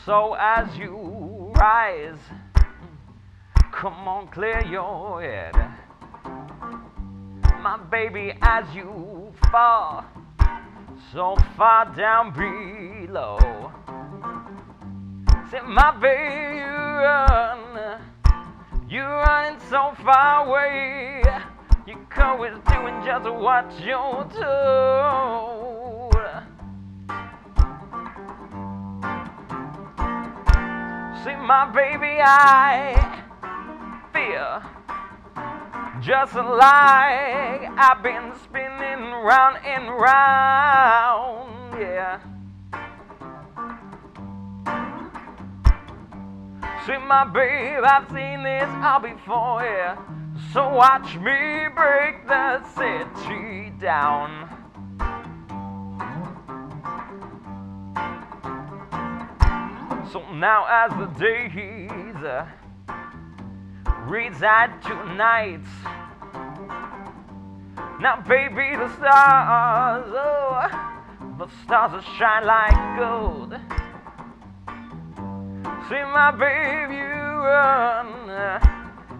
So as you rise, come on, clear your head. My baby, as you fall so far down below. Say, my baby, you're running so far away. You're always doing just what you're told. See, my baby, I feel just like I've been spinning round and round, yeah. See, my babe, I've seen this all before, yeah. So watch me break the city down. So now as the days reside tonight, now baby, the stars, oh, the stars will shine like gold. See, my babe,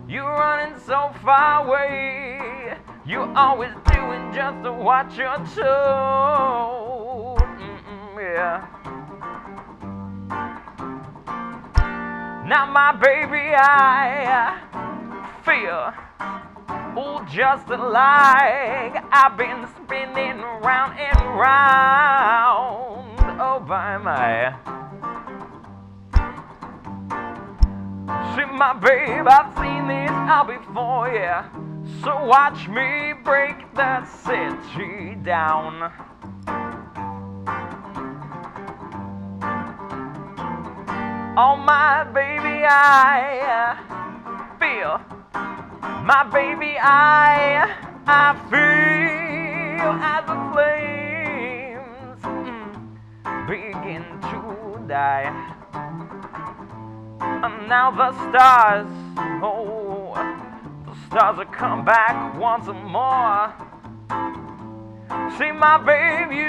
you're running so far away. You're always doing just what you're told, yeah. Now, my baby, I feel, oh, just like I've been spinning round and round, oh, my. See, my babe, I've seen this all before, yeah. So watch me break that city down. Oh, my baby, I feel. My baby, I feel as the flames begin to die. And now the stars, oh, the stars will come back once more. See, my babe, you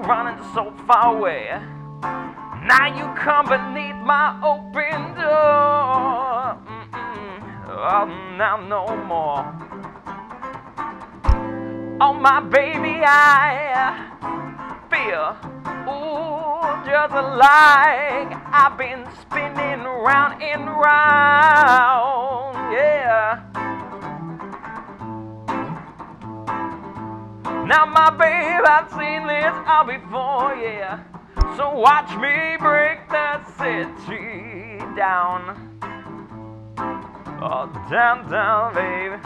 running so far away. Now you come beneath my open door. Oh, now no more. Oh, my baby, I feel, ooh, just like I've been spinning round and round, yeah. Now, my babe, I've seen this all before, yeah. So watch me break that city down. Oh, down, down, baby.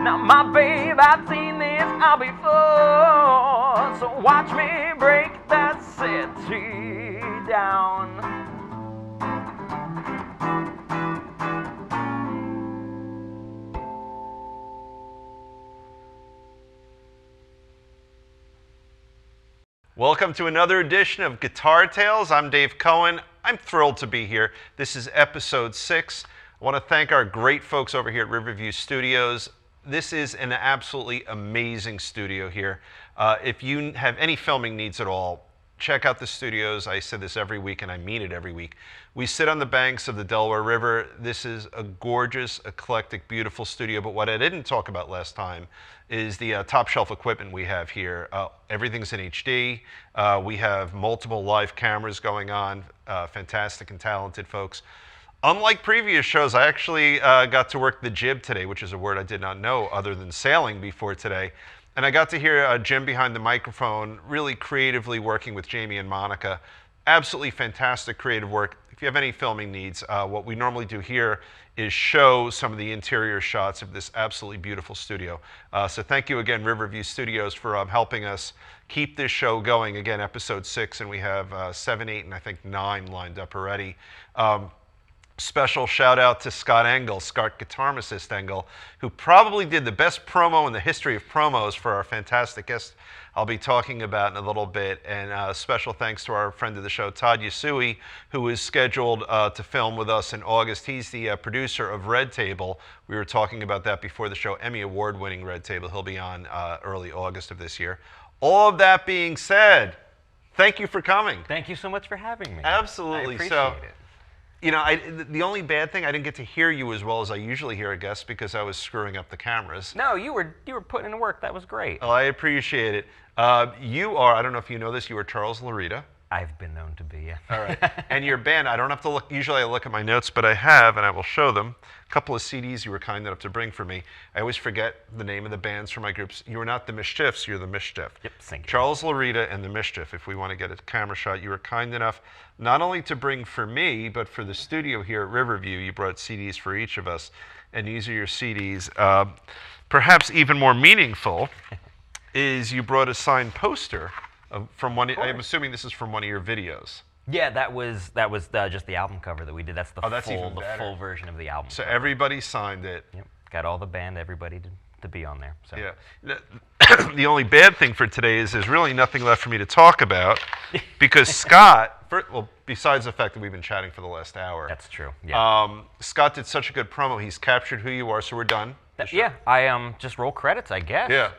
Now, my babe, I've seen this all before. So watch me break that city down. Welcome to another edition of Guitar Tales. I'm Dave Cohen. I'm thrilled to be here. This is episode 6. I want to thank our great folks over here at Riverview Studios. This is an absolutely amazing studio here. If you have any filming needs at all, check out the studios. I say this every week, and I mean it every week. We sit on the banks of the Delaware River. This is a gorgeous, eclectic, beautiful studio. But what I didn't talk about last time is the top shelf equipment we have here. Everything's in HD. We have multiple live cameras going on. Fantastic and talented folks. Unlike previous shows, I actually got to work the jib today, which is a word I did not know other than sailing before today. And I got to hear Jim behind the microphone really creatively working with Jamie and Monica. Absolutely fantastic creative work. If you have any filming needs, what we normally do here is show some of the interior shots of this absolutely beautiful studio. So thank you again, Riverview Studios, for helping us keep this show going. Again, episode 6, and we have 7, 8, and I think 9 lined up already. Special shout out to Scott Engel, Scott Guitarmacist Engel, who probably did the best promo in the history of promos for our fantastic guest I'll be talking about in a little bit. And special thanks to our friend of the show, Todd Yasui, who is scheduled to film with us in August. He's the producer of Red Table. We were talking about that before the show. Emmy Award-winning Red Table. He'll be on early August of this year. All of that being said, thank you for coming. Thank you so much for having me. Absolutely. I appreciate So, it. you know, the only bad thing, I didn't get to hear you as well as I usually hear a guest because I was screwing up the cameras. No, you were putting in work. That was great. Oh, I appreciate it. You are, I don't know if you know this, you are Charles Laurita. I've been known to be, yeah. All right. And your band, I don't have to look, usually I look at my notes, but I have, and I will show them, a couple of CDs you were kind enough to bring for me. I always forget the name of the bands for my groups. You are not the Mischiefs, you're the Mischief. Yep, thank you. Charles Laurita and the Mischief, if we want to get a camera shot, you were kind enough not only to bring for me, but for the studio here at Riverview, you brought CDs for each of us, and these are your CDs. Perhaps even more meaningful is you brought a signed poster from one. I'm assuming this is from one of your videos. Yeah, that was just the album cover that we did. That's the full version of the album. So everybody signed it. Yep, got all the band, everybody to be on there. So. Yeah. The only bad thing for today is there's really nothing left for me to talk about because Scott, well, besides the fact that we've been chatting for the last hour. That's true. Yeah. Scott did such a good promo. He's captured who you are, so we're done. Yeah, I just roll credits, I guess. Yeah.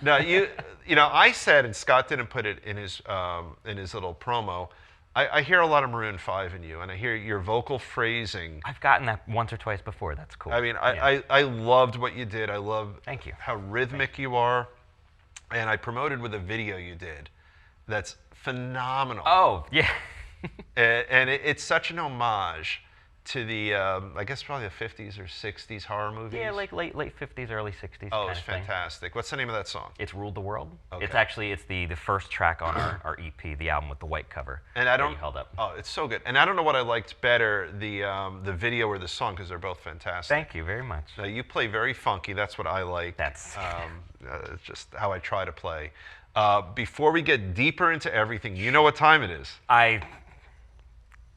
Now you know, I said, and Scott didn't put it in his little promo. I hear a lot of Maroon 5 in you, and I hear your vocal phrasing. I've gotten that once or twice before. That's cool. I mean, I loved what you did. I love Thank you. how rhythmic you are, and I promoted with a video you did that's phenomenal. Oh, yeah. And it's such an homage to the, I guess probably the 50s or 60s horror movies. Yeah, like late 50s, early 60s. Oh, it's fantastic. What's the name of that song? It's Ruled the World. Okay. It's the first track on our EP, the album with the white cover. And I don't. You held up. Oh, it's so good. And I don't know what I liked better, the video or the song, because they're both fantastic. Thank you very much. Now, you play very funky. That's what I like. That's it's just how I try to play. Before we get deeper into everything, you know what time it is?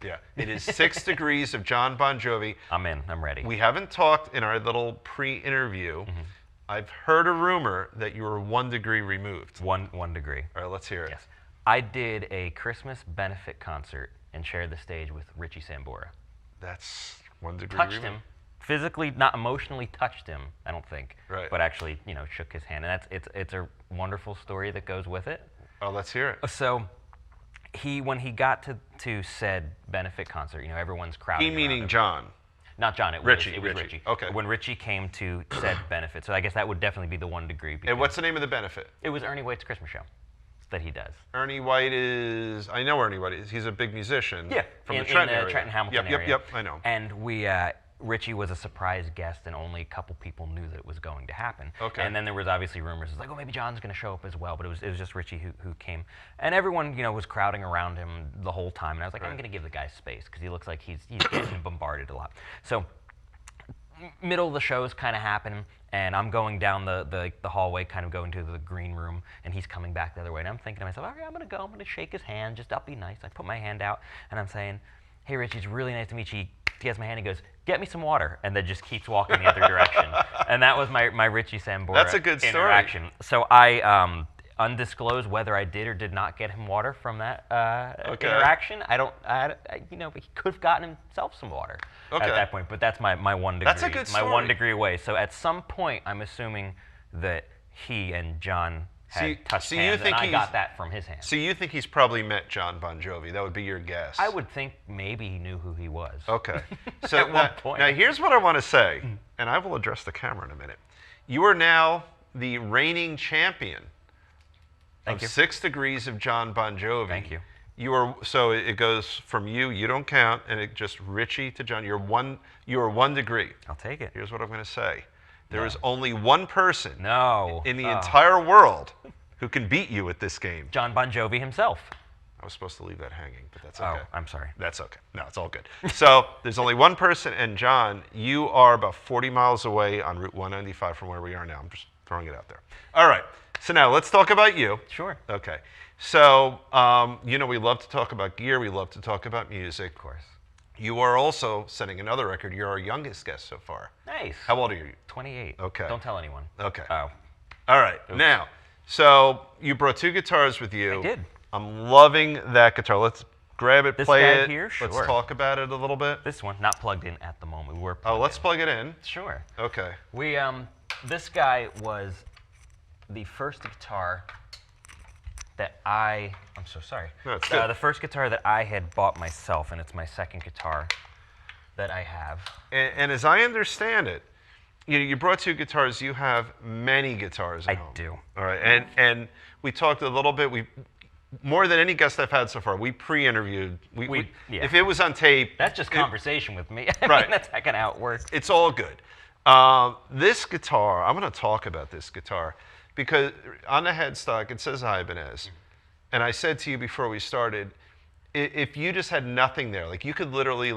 Yeah, it is 6 Degrees of John Bon Jovi. I'm in. I'm ready. We haven't talked in our little pre-interview. Mm-hmm. I've heard a rumor that you were 1 degree removed. One degree. All right, let's hear it. Yes. I did a Christmas benefit concert and shared the stage with Richie Sambora. That's 1 degree Touched removed. him. Physically, not emotionally touched him, I don't think. Right. But actually, shook his hand. And it's a wonderful story that goes with it. Oh, let's hear it. So when he got to said benefit concert, everyone's crowding. He meaning John. Not John. It was Richie. Okay. When Richie came to said benefit, so I guess that would definitely be the 1 degree. And what's the name of the benefit? It was Ernie White's Christmas show that he does. Ernie White is. I know Ernie White is. He's a big musician. Yeah. From the Trenton area. Trenton Hamilton area. Yep. I know. And Richie was a surprise guest, and only a couple people knew that it was going to happen. Okay. And then there was obviously rumors, like, oh, maybe John's going to show up as well, but it was just Richie who came. And everyone, was crowding around him the whole time, and I was like, I'm going to give the guy space, because he looks like he's getting bombarded a lot. So, middle of the show is kind of happening, and I'm going down the hallway, kind of going to the green room, and he's coming back the other way, and I'm thinking to myself, all right, I'm going to go, I'm going to shake his hand, I'll be nice. I put my hand out, and I'm saying, hey, Richie, it's really nice to meet you. He has my hand and goes, get me some water, and then just keeps walking the other direction. And that was my Richie Sambora That's a good story. interaction. So I undisclosed whether I did or did not get him water from that interaction. He could have gotten himself some water at that point, but that's my 1 degree. That's a good story. My 1 degree way. So at some point, I'm assuming that he and John had touched hands, and I got that from his hand. So you think he's probably met John Bon Jovi? That would be your guess. I would think maybe he knew who he was. Okay. So At one point. Now here's what I want to say, and I will address the camera in a minute. You are now the reigning champion of 6 Degrees of John Bon Jovi. Thank you. So it goes from you don't count, and it just Richie to John. You are 1 degree. I'll take it. Here's what I'm going to say. There is only one person in the entire world who can beat you at this game. John Bon Jovi himself. I was supposed to leave that hanging, but that's okay. Oh, I'm sorry. That's okay. No, it's all good. So there's only one person, and John, you are about 40 miles away on Route 195 from where we are now. I'm just throwing it out there. All right. So now let's talk about you. Sure. Okay. So, we love to talk about gear. We love to talk about music. Of course. You are also setting another record. You're our youngest guest so far. Nice. How old are you? 28. Okay. Don't tell anyone. Okay. Oh. All right. Oops. Now, so you brought 2 guitars with you. I did. I'm loving that guitar. Let's grab it, play guy it. here? Sure. Let's talk about it a little bit. This one, not plugged in at the moment. We were let's plug it in. Sure. Okay. This guy was the first guitar I'm so sorry. No, it's good. The first guitar that I had bought myself, and it's my second guitar that I have. And as I understand it, you brought 2 guitars. You have many guitars at home. I do. All right, and we talked a little bit. More than any guest I've had so far, we pre-interviewed. Yeah. If it was on tape, That's just conversation with me. I Right. mean, that's kind of how it works. it's all good. This guitar, I'm going to talk about this guitar because on the headstock it says Ibanez, and I said to you before we started, if you just had nothing there, like you could literally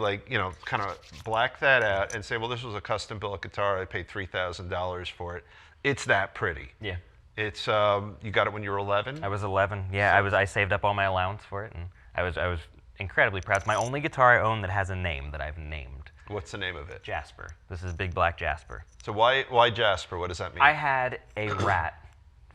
kind of black that out and say, well, this was a custom built guitar. I paid $3,000 for it. It's that pretty. Yeah. It's you got it when you were 11. I was 11. Yeah, I saved up all my allowance for it, and I was incredibly proud. It's my only guitar I own that has a name that I've named. What's the name of it? Jasper. This is Big Black Jasper. So why Jasper? What does that mean? I had a rat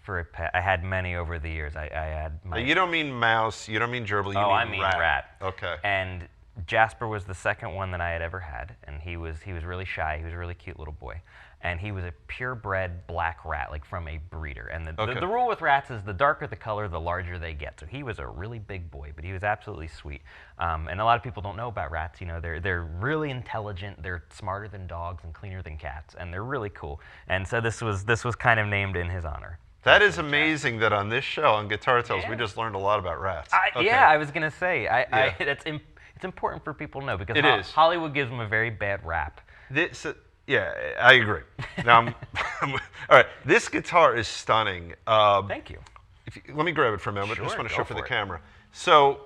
for a pet. I had many over the years. I had my. You don't mean mouse. You don't mean gerbil. You I mean mean rat. rat. Okay. And Jasper was the second one that I had ever had, and he was really shy. He was a really cute little boy, and he was a purebred black rat, like from a breeder. And the rule with rats is the darker the color, the larger they get. So he was a really big boy, but he was absolutely sweet. And a lot of people don't know about rats. You know, they're really intelligent. They're smarter than dogs and cleaner than cats, and they're really cool. And so this was kind of named in his honor. That is amazing that on this show, on Guitar Tales, we Yeah. just learned a lot about rats. Yeah, I was going to say, it's important for people to know because It is. Hollywood gives them a very bad rap. Yeah, I agree. Now, all right, this guitar is stunning. Thank you. Let me grab it for a moment. I just Sure, want to go show for the for it. camera. So,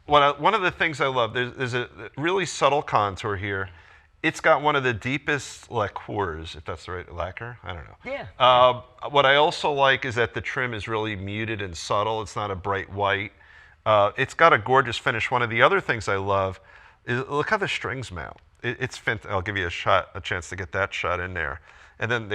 one of the things I love, there's a really subtle contour here. It's got one of the deepest lacquers, if that's the right lacquer. I don't know. Yeah. What I also like is that the trim is really muted and subtle. It's not a bright white. It's got a gorgeous finish. One of the other things I love is look how the strings mount. It's fantastic. I'll give you a chance to get that shot in there. And then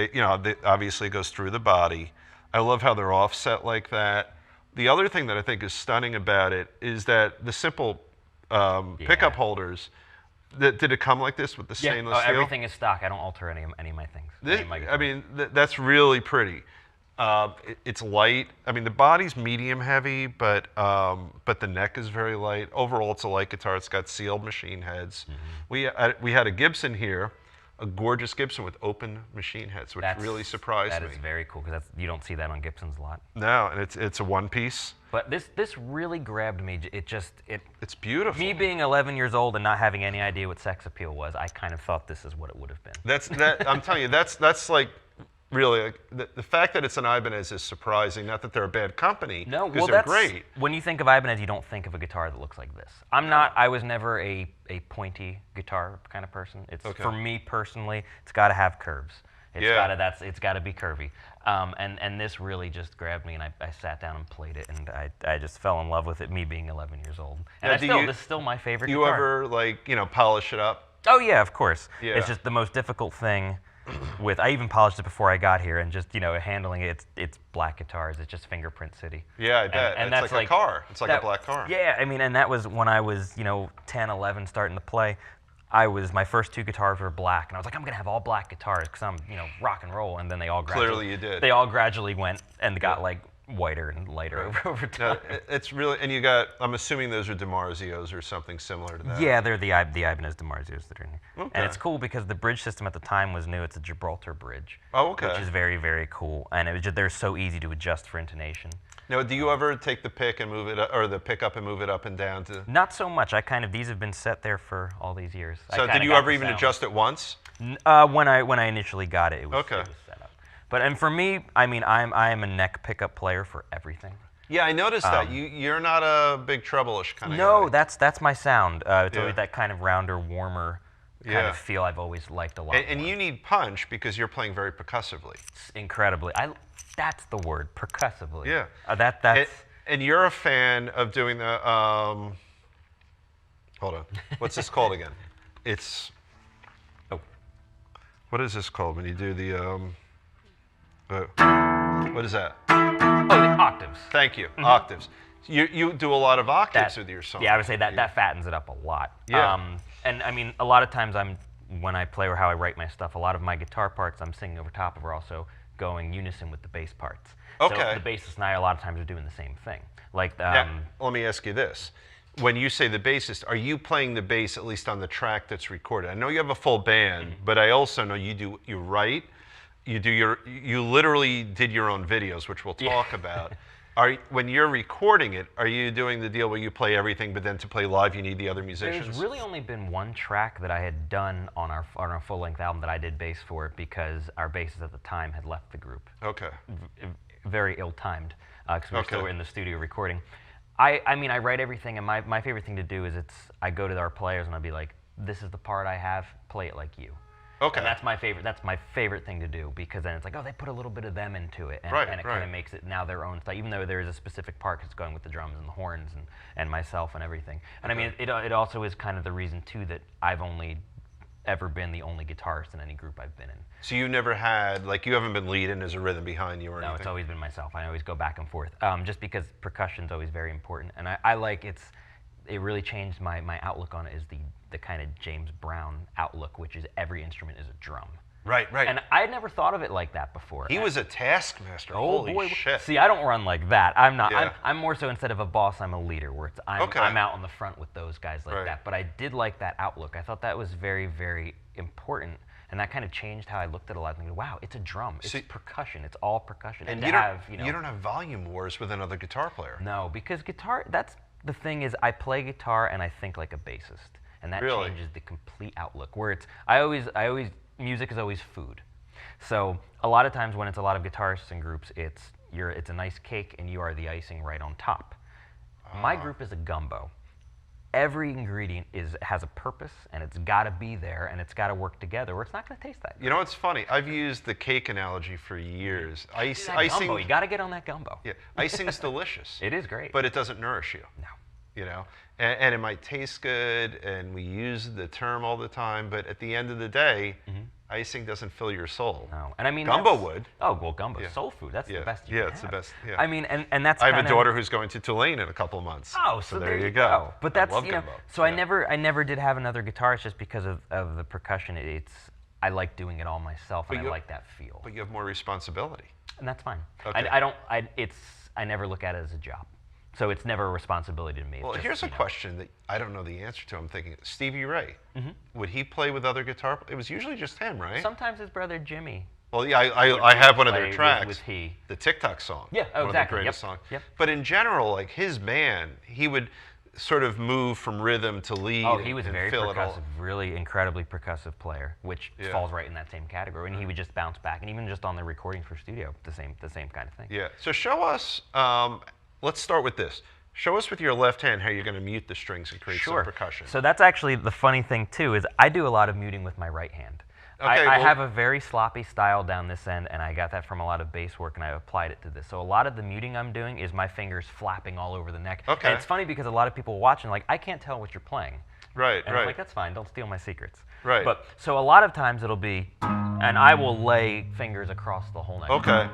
obviously it goes through the body. I love how they're offset like that. The other thing that I think is stunning about it is that the simple pickup holders. Did it come like this with the stainless steel? Everything is stock. I don't alter any of my things. That's really pretty. It's light. I mean, the body's medium heavy, but the neck is very light. Overall, it's a light guitar. It's got sealed machine heads. Mm-hmm. We had a Gibson here, a gorgeous Gibson with open machine heads, which really surprised me. That is very cool because you don't see that on Gibsons a lot. No, and it's a one piece. But this really grabbed me. It's beautiful. Me being 11 years old and not having any idea what sex appeal was, I kind of thought this is what it would have been. I'm telling you, that's like really the fact that it's an Ibanez is surprising. Not that they're a bad company. No, because they're great. When you think of Ibanez, you don't think of a guitar that looks like this. I was never a pointy guitar kind of person. For me personally, it's got to have curves. It's got to be curvy. And this really just grabbed me, and I sat down and played it, and I just fell in love with it. Me being 11 years old, and this is still my favorite. You guitar. ever polish it up? Oh yeah, of course. Yeah. It's just the most difficult thing. I even polished it before I got here, and just handling it. It's black guitars. It's just fingerprint city. Yeah, I bet. And it's that's like a car. It's like a black car. Yeah, I mean, and that was when I was 10, 11, starting to play. My first 2 guitars were black, and I was like, I'm gonna have all black guitars because I'm rock and roll. And then they all Clearly you did. They all gradually went and got like whiter and lighter over time. No, it's really, and you got. I'm assuming those are DiMarzios or something similar to that. Yeah, they're the Ibanez DiMarzios that are in here. Okay. And it's cool because the bridge system at the time was new. It's a Gibraltar bridge. Oh, okay. Which is very, very cool, and they're so easy to adjust for intonation. Now, do you ever take the pick and move it, or the pickup and move it up and down to? Not so much. These have been set there for all these years. So did you ever even adjust it once? When I initially got it, it was set up. But for me, I mean, I am a neck pickup player for everything. Yeah, I noticed that. You're not a big treble-ish kind of guy. No, that's my sound. It's always that kind of rounder, warmer kind of feel I've always liked a lot. And you need punch because you're playing very percussively. Incredibly. That's the word, percussively. Yeah. That's. And you're a fan of doing the. Hold on. What's this called again? It's. Oh. What is this called when you do the? What is that? Oh, the octaves. Thank you. Mm-hmm. Octaves. You do a lot of octaves with your song. Yeah, I would say that fattens it up a lot. Yeah. And I mean, a lot of times when I play or how I write my stuff, a lot of my guitar parts I'm singing over top of are also going unison with the bass parts. Okay. So the bassist and I a lot of times are doing the same thing. Like Now, let me ask you this. When you say the bassist, are you playing the bass at least on the track that's recorded? I know you have a full band, but I also know you write, you literally did your own videos, which we'll talk about. When you're recording it, are you doing the deal where you play everything, but then to play live you need the other musicians? There's really only been one track that I had done on our full-length album that I did bass for because our bassist at the time had left the group. Okay. Very ill-timed because we were still in the studio recording. I mean, I write everything, and my favorite thing to do is I go to our players and I'll be like, this is the part I have, play it like you. Okay. And that's my favorite thing to do because then it's like, oh, they put a little bit of them into it, and, and it kind of makes it now their own style. Even though there is a specific part that's going with the drums and the horns and myself and everything. And I mean, it also is kind of the reason too that I've only ever been the only guitarist in any group I've been in. So you never had, like, you haven't been leading as a rhythm behind you or anything? No, it's always been myself. I always go back and forth, just because percussion's always very important, and I like it really changed my outlook on it is the kind of James Brown outlook, which is every instrument is a drum. Right, right. And I had never thought of it like that before. He was a taskmaster. Oh, Holy boy. shit. See, I don't run like that. I'm not. Yeah. I'm more so instead of a boss, I'm a leader, where I'm out on the front with those guys like that. But I did like that outlook. I thought that was very, very important. And that kind of changed how I looked at a lot of things. Wow, it's a drum. It's percussion. It's all percussion. And you don't have volume wars with another guitar player. No, because guitar, that's the thing is I play guitar and I think like a bassist. And that changes the complete outlook. Where music is always food. So a lot of times when it's a lot of guitarists and groups, it's a nice cake and you are the icing right on top. My group is a gumbo. Every ingredient has a purpose, and it's got to be there, and it's got to work together, or it's not going to taste that good. You know, it's funny. I've used the cake analogy for years. Icing, gumbo, you got to get on that gumbo. Yeah, icing's delicious. It is great, but it doesn't nourish you. No. You know, and it might taste good, and we use the term all the time, but at the end of the day, icing doesn't fill your soul. No, and I mean gumbo would. Oh well, gumbo's soul food. That's the best you can it's have. the best. Yeah. I mean, and that's. I have a daughter who's going to Tulane in a couple of months. Oh, so there you go. But that's gumbo. So I never did have another guitarist just because of the percussion. I like doing it all myself, and I like that feel. But you have more responsibility. And that's fine. Okay. I never look at it as a job. So it's never a responsibility to me. Well, here's a question that I don't know the answer to. I'm thinking, Stevie Ray, would he play with other guitar players? It was usually just him, right? Sometimes his brother Jimmy. Well, yeah, I have one of their tracks. With he. The TikTok song. Yeah, one exactly. of the greatest songs. Yep. But in general, like his band, he would sort of move from rhythm to lead. Oh, he was and very fill percussive, really incredibly percussive player, which falls right in that same category. And he would just bounce back, and even just on the recordings for studio, the same kind of thing. Yeah. So show us. Let's start with this. Show us with your left hand how you're going to mute the strings and create some percussion. So that's actually the funny thing too, is I do a lot of muting with my right hand. Okay, I have a very sloppy style down this end, and I got that from a lot of bass work, and I applied it to this. So a lot of the muting I'm doing is my fingers flapping all over the neck. Okay. And it's funny because a lot of people watching, like, I can't tell what you're playing. Right, and I'm like, that's fine, don't steal my secrets. Right. But so a lot of times it'll be, and I will lay fingers across the whole neck. Okay.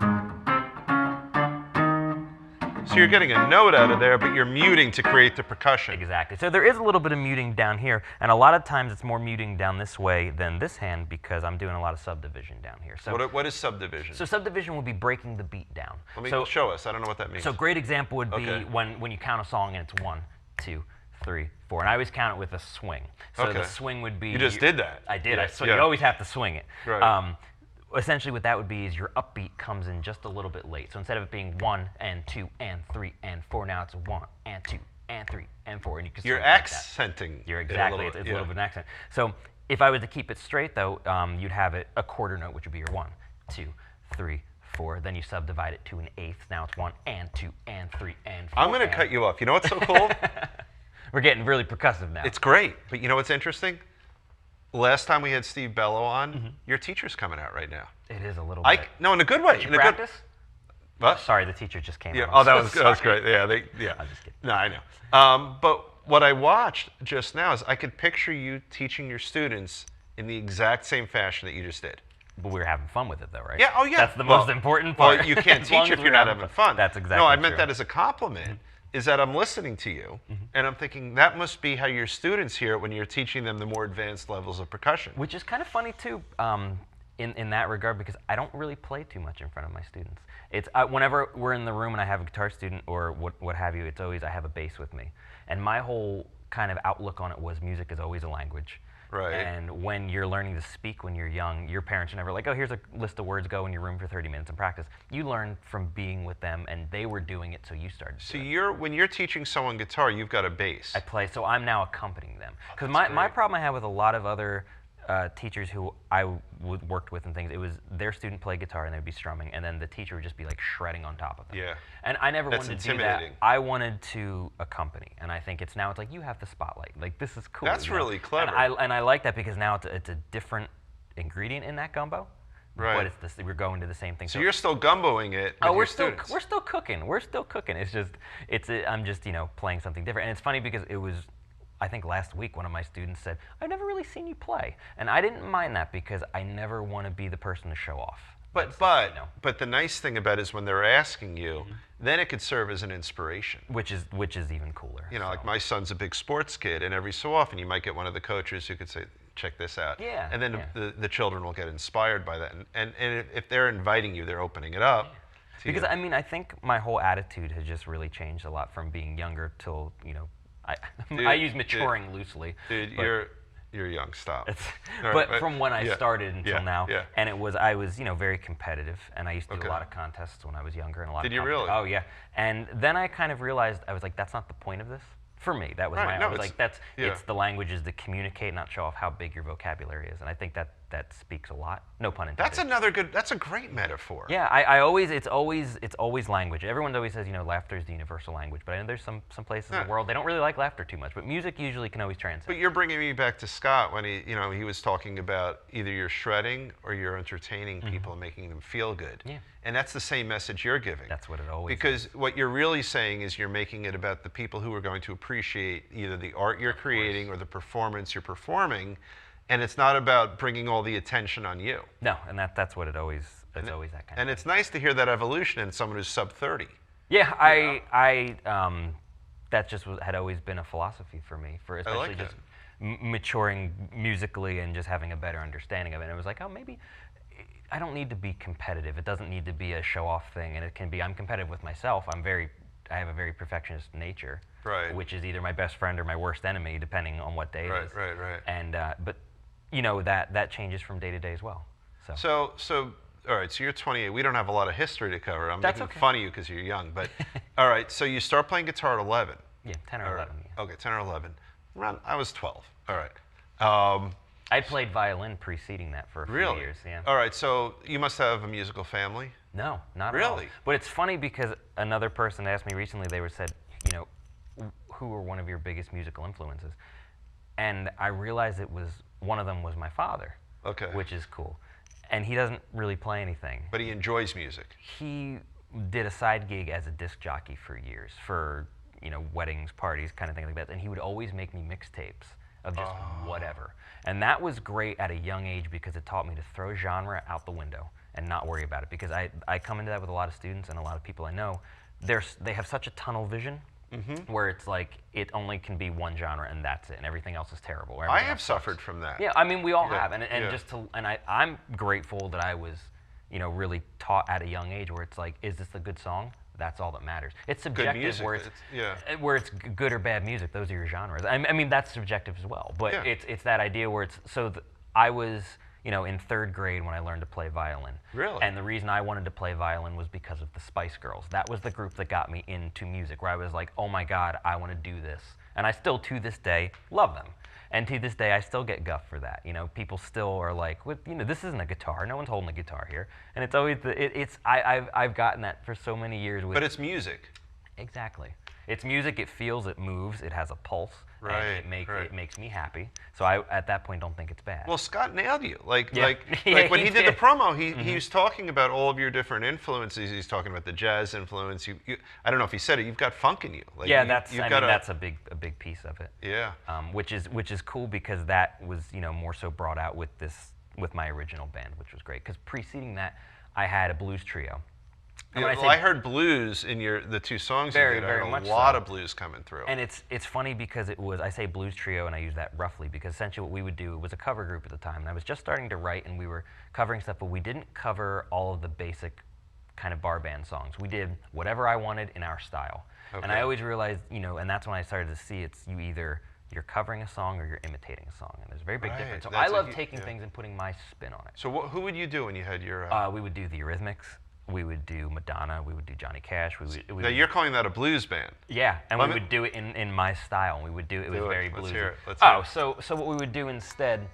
So you're getting a note out of there, but you're muting to create the percussion. Exactly. So there is a little bit of muting down here, and a lot of times it's more muting down this way than this hand because I'm doing a lot of subdivision down here. So what is subdivision? So subdivision would be breaking the beat down. Let me show us. I don't know what that means. So a great example would be when you count a song and it's 1, 2, 3, 4, and I always count it with a swing. So the swing would be. You just did that. I did. You always have to swing it. Right. Essentially what that would be is your upbeat comes in just a little bit late. So instead of it being 1 and 2 and 3 and 4, now it's 1 and 2 and 3 and 4. And you can You're accenting. You're exactly. It's a little bit of an accent. So if I was to keep it straight though, you'd have it a quarter note, which would be your 1, 2, 3, 4. Then you subdivide it to an eighth. Now it's 1 and 2 and 3 and 4. I'm going to cut you off. You know what's so cool? We're getting really percussive now. It's great. But you know what's interesting? Last time we had Steve Bello on, your teacher's coming out right now. It is a little bit. No, in a good way. Did you practice? What? Sorry, the teacher just came on. Oh, that was great. Yeah, I'm just kidding. No, I know. But what I watched just now is I could picture you teaching your students in the exact same fashion that you just did. But we were having fun with it, though, right? Yeah. Oh, yeah. That's the most important part. Well, you can't teach if you're not having fun. That's exactly No, I meant that as a compliment. Is that I'm listening to you, and I'm thinking that must be how your students hear it when you're teaching them the more advanced levels of percussion. Which is kind of funny, too. in that regard, because I don't really play too much in front of my students. It's whenever we're in the room and I have a guitar student or what have you, it's always I have a bass with me. And my whole kind of outlook on it was music is always a language. Right. And when you're learning to speak when you're young, your parents are never like, oh, here's a list of words, go in your room for 30 minutes and practice. You learn from being with them, and they were doing it, so you started to do it. When you're teaching someone guitar, you've got a bass. I play, so I'm now accompanying them. Because that's my great. problem I had with a lot of other teachers who I worked with and things, it was their student play guitar and they'd be strumming, and then the teacher would just be like shredding on top of them. Yeah. And I never That's wanted to do that. intimidating. I wanted to accompany, and I think it's like you have the spotlight. Like, this is cool. That's you know? really clever. And I like that because now it's a different ingredient in that gumbo. Right. But it's we're going to the same thing. So you're still gumboing it with Oh, your we're students. still cooking. We're still cooking. I'm just playing something different, and it's funny because it was. I think last week one of my students said, I've never really seen you play. And I didn't mind that because I never want to be the person to show off. But the nice thing about it is when they're asking you, then it could serve as an inspiration. Which is even cooler. Like my son's a big sports kid, and every so often you might get one of the coaches who could say, check this out. Yeah. And then yeah. the children will get inspired by that. And if they're inviting you, they're opening it up. to Because you. I think my whole attitude has just really changed a lot from being younger till, I use maturing loosely. Dude, you're young. Stop. But from when I started until now, yeah. and I was very competitive, and I used to do a lot of contests when I was younger, and a lot. Did of you really? Oh yeah. And then I kind of realized I was like, that's not the point of this. For me, that was I was like, it's the language is to communicate, not show off how big your vocabulary is, and I think that speaks a lot. No pun intended. That's a great metaphor. Yeah, it's always language. Everyone always says, laughter is the universal language, but I know there's some places in the world they don't really like laughter too much, but music usually can always transcend. But you're bringing me back to Scott when he was talking about either you're shredding or you're entertaining people and making them feel good. Yeah. And that's the same message you're giving. That's what it always Because what you're really saying is you're making it about the people who are going to appreciate either the art you're creating or the performance you're performing, and it's not about bringing all the attention on you. No, and that's what it always. It's always that kind. And it's nice to hear that evolution in someone who's sub 30. Yeah, that just had always been a philosophy for me, for especially just maturing musically and just having a better understanding of it. And it was like, oh, maybe I don't need to be competitive. It doesn't need to be a show-off thing, and it can be. I'm competitive with myself. I have a very perfectionist nature, right? Which is either my best friend or my worst enemy, depending on what day it is. Right. And but that changes from day to day as well. So all right. So you're 28. We don't have a lot of history to cover. I'm making fun of you because you're young. But all right. So you start playing guitar at 11. Yeah, 10 or 11. Yeah. Okay, 10 or 11. I was 12. All right. I played violin preceding that for a few years. Yeah. All right. So you must have a musical family. No, not at all. Really? But it's funny because another person asked me recently. They said, who were one of your biggest musical influences? And I realized one of them was my father. Okay. Which is cool. And he doesn't really play anything. But he enjoys music. He did a side gig as a disc jockey for years, for weddings, parties, kind of thing like that. And he would always make me mixtapes of just whatever. And that was great at a young age because it taught me to throw genre out the window and not worry about it. Because I come into that with a lot of students and a lot of people I know. They have such a tunnel vision where it's like it only can be one genre and that's it, and everything else is terrible. I have suffered from that. Yeah, I mean we all have, and I'm grateful that I was, really taught at a young age where it's like, is this a good song? That's all that matters. It's subjective music, where it's good or bad music. Those are your genres. I mean that's subjective as well, but it's that idea where it's I was. In third grade when I learned to play violin. Really? And the reason I wanted to play violin was because of the Spice Girls. That was the group that got me into music, where I was like, oh my God, I want to do this. And I still, to this day, love them. And to this day, I still get guff for that. People still are like, this isn't a guitar. No one's holding a guitar here. And it's always, I've gotten that for so many years. But it's music. Exactly. It's music, it feels, it moves, it has a pulse. Right, and it makes me happy. So I, at that point, don't think it's bad. Well, Scott nailed you. Like Yeah, when he did the promo, he Mm-hmm. was talking about all of your different influences. He's talking about the jazz influence. You I don't know if he said it. You've got funk in you. Like yeah, that's a big piece of it. Yeah. Which is cool because that was more so brought out with my original band, which was great. Because preceding that, I had a blues trio, And Yeah, when well, I heard blues in the two songs Very, you did. very I heard much a lot so. of blues coming through. And it's funny because I say blues trio, and I use that roughly because essentially what we would do, it was a cover group at the time, and I was just starting to write, and we were covering stuff, but we didn't cover all of the basic kind of bar band songs. We did whatever I wanted in our style. And I always realized, and that's when I started to see you're covering a song or you're imitating a song, and there's a very big Right, difference. So that's I a love hu- taking yeah. things and putting my spin on it. So who would you do when you had your? We would do the Eurythmics. We would do Madonna. We would do Johnny Cash. We Now you're calling that a blues band. Yeah, and Let we me- would do it in my style. And we would do it. It was Do it. very Let's bluesy. hear it. Let's hear it. So what we would do instead?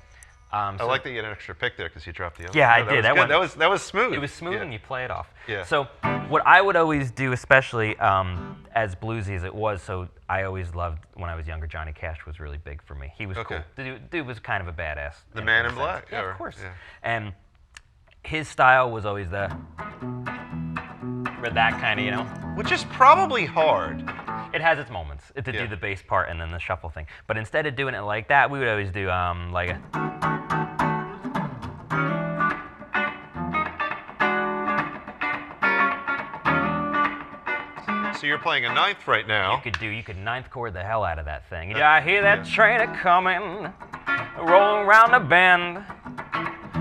I like that you had an extra pick there because you dropped the other. Yeah, I that did. Was That good. one- That was smooth. It was smooth, Yeah. and you play it off. Yeah. So what I would always do, especially as bluesy as it was, so I always loved when I was younger. Johnny Cash was really big for me. He was Okay. cool. The dude was kind of a badass. The in Man a in sense. Black, Yeah, or- of course. yeah. And his style was always that kind of, Which is probably hard. It has its moments to Yeah. do the bass part and then the shuffle thing. But instead of doing it like that, we would always do like a. So you're playing a ninth right now. You could ninth chord the hell out of that thing. I hear that train a coming, rolling around the bend.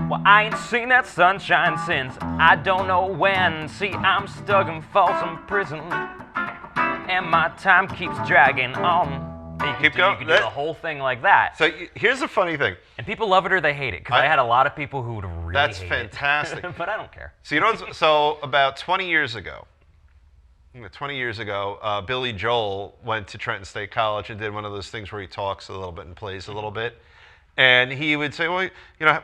Well, I ain't seen that sunshine since I don't know when. See, I'm stuck in Folsom Prison, and my time keeps dragging on. And Keep going. You could do the whole thing like that. So here's the funny thing. And people love it or they hate it, because I had a lot of people who would really That's hate fantastic. it. But I don't care. So so about 20 years ago, Billy Joel went to Trenton State College and did one of those things where he talks a little bit and plays a little bit. And he would say, well,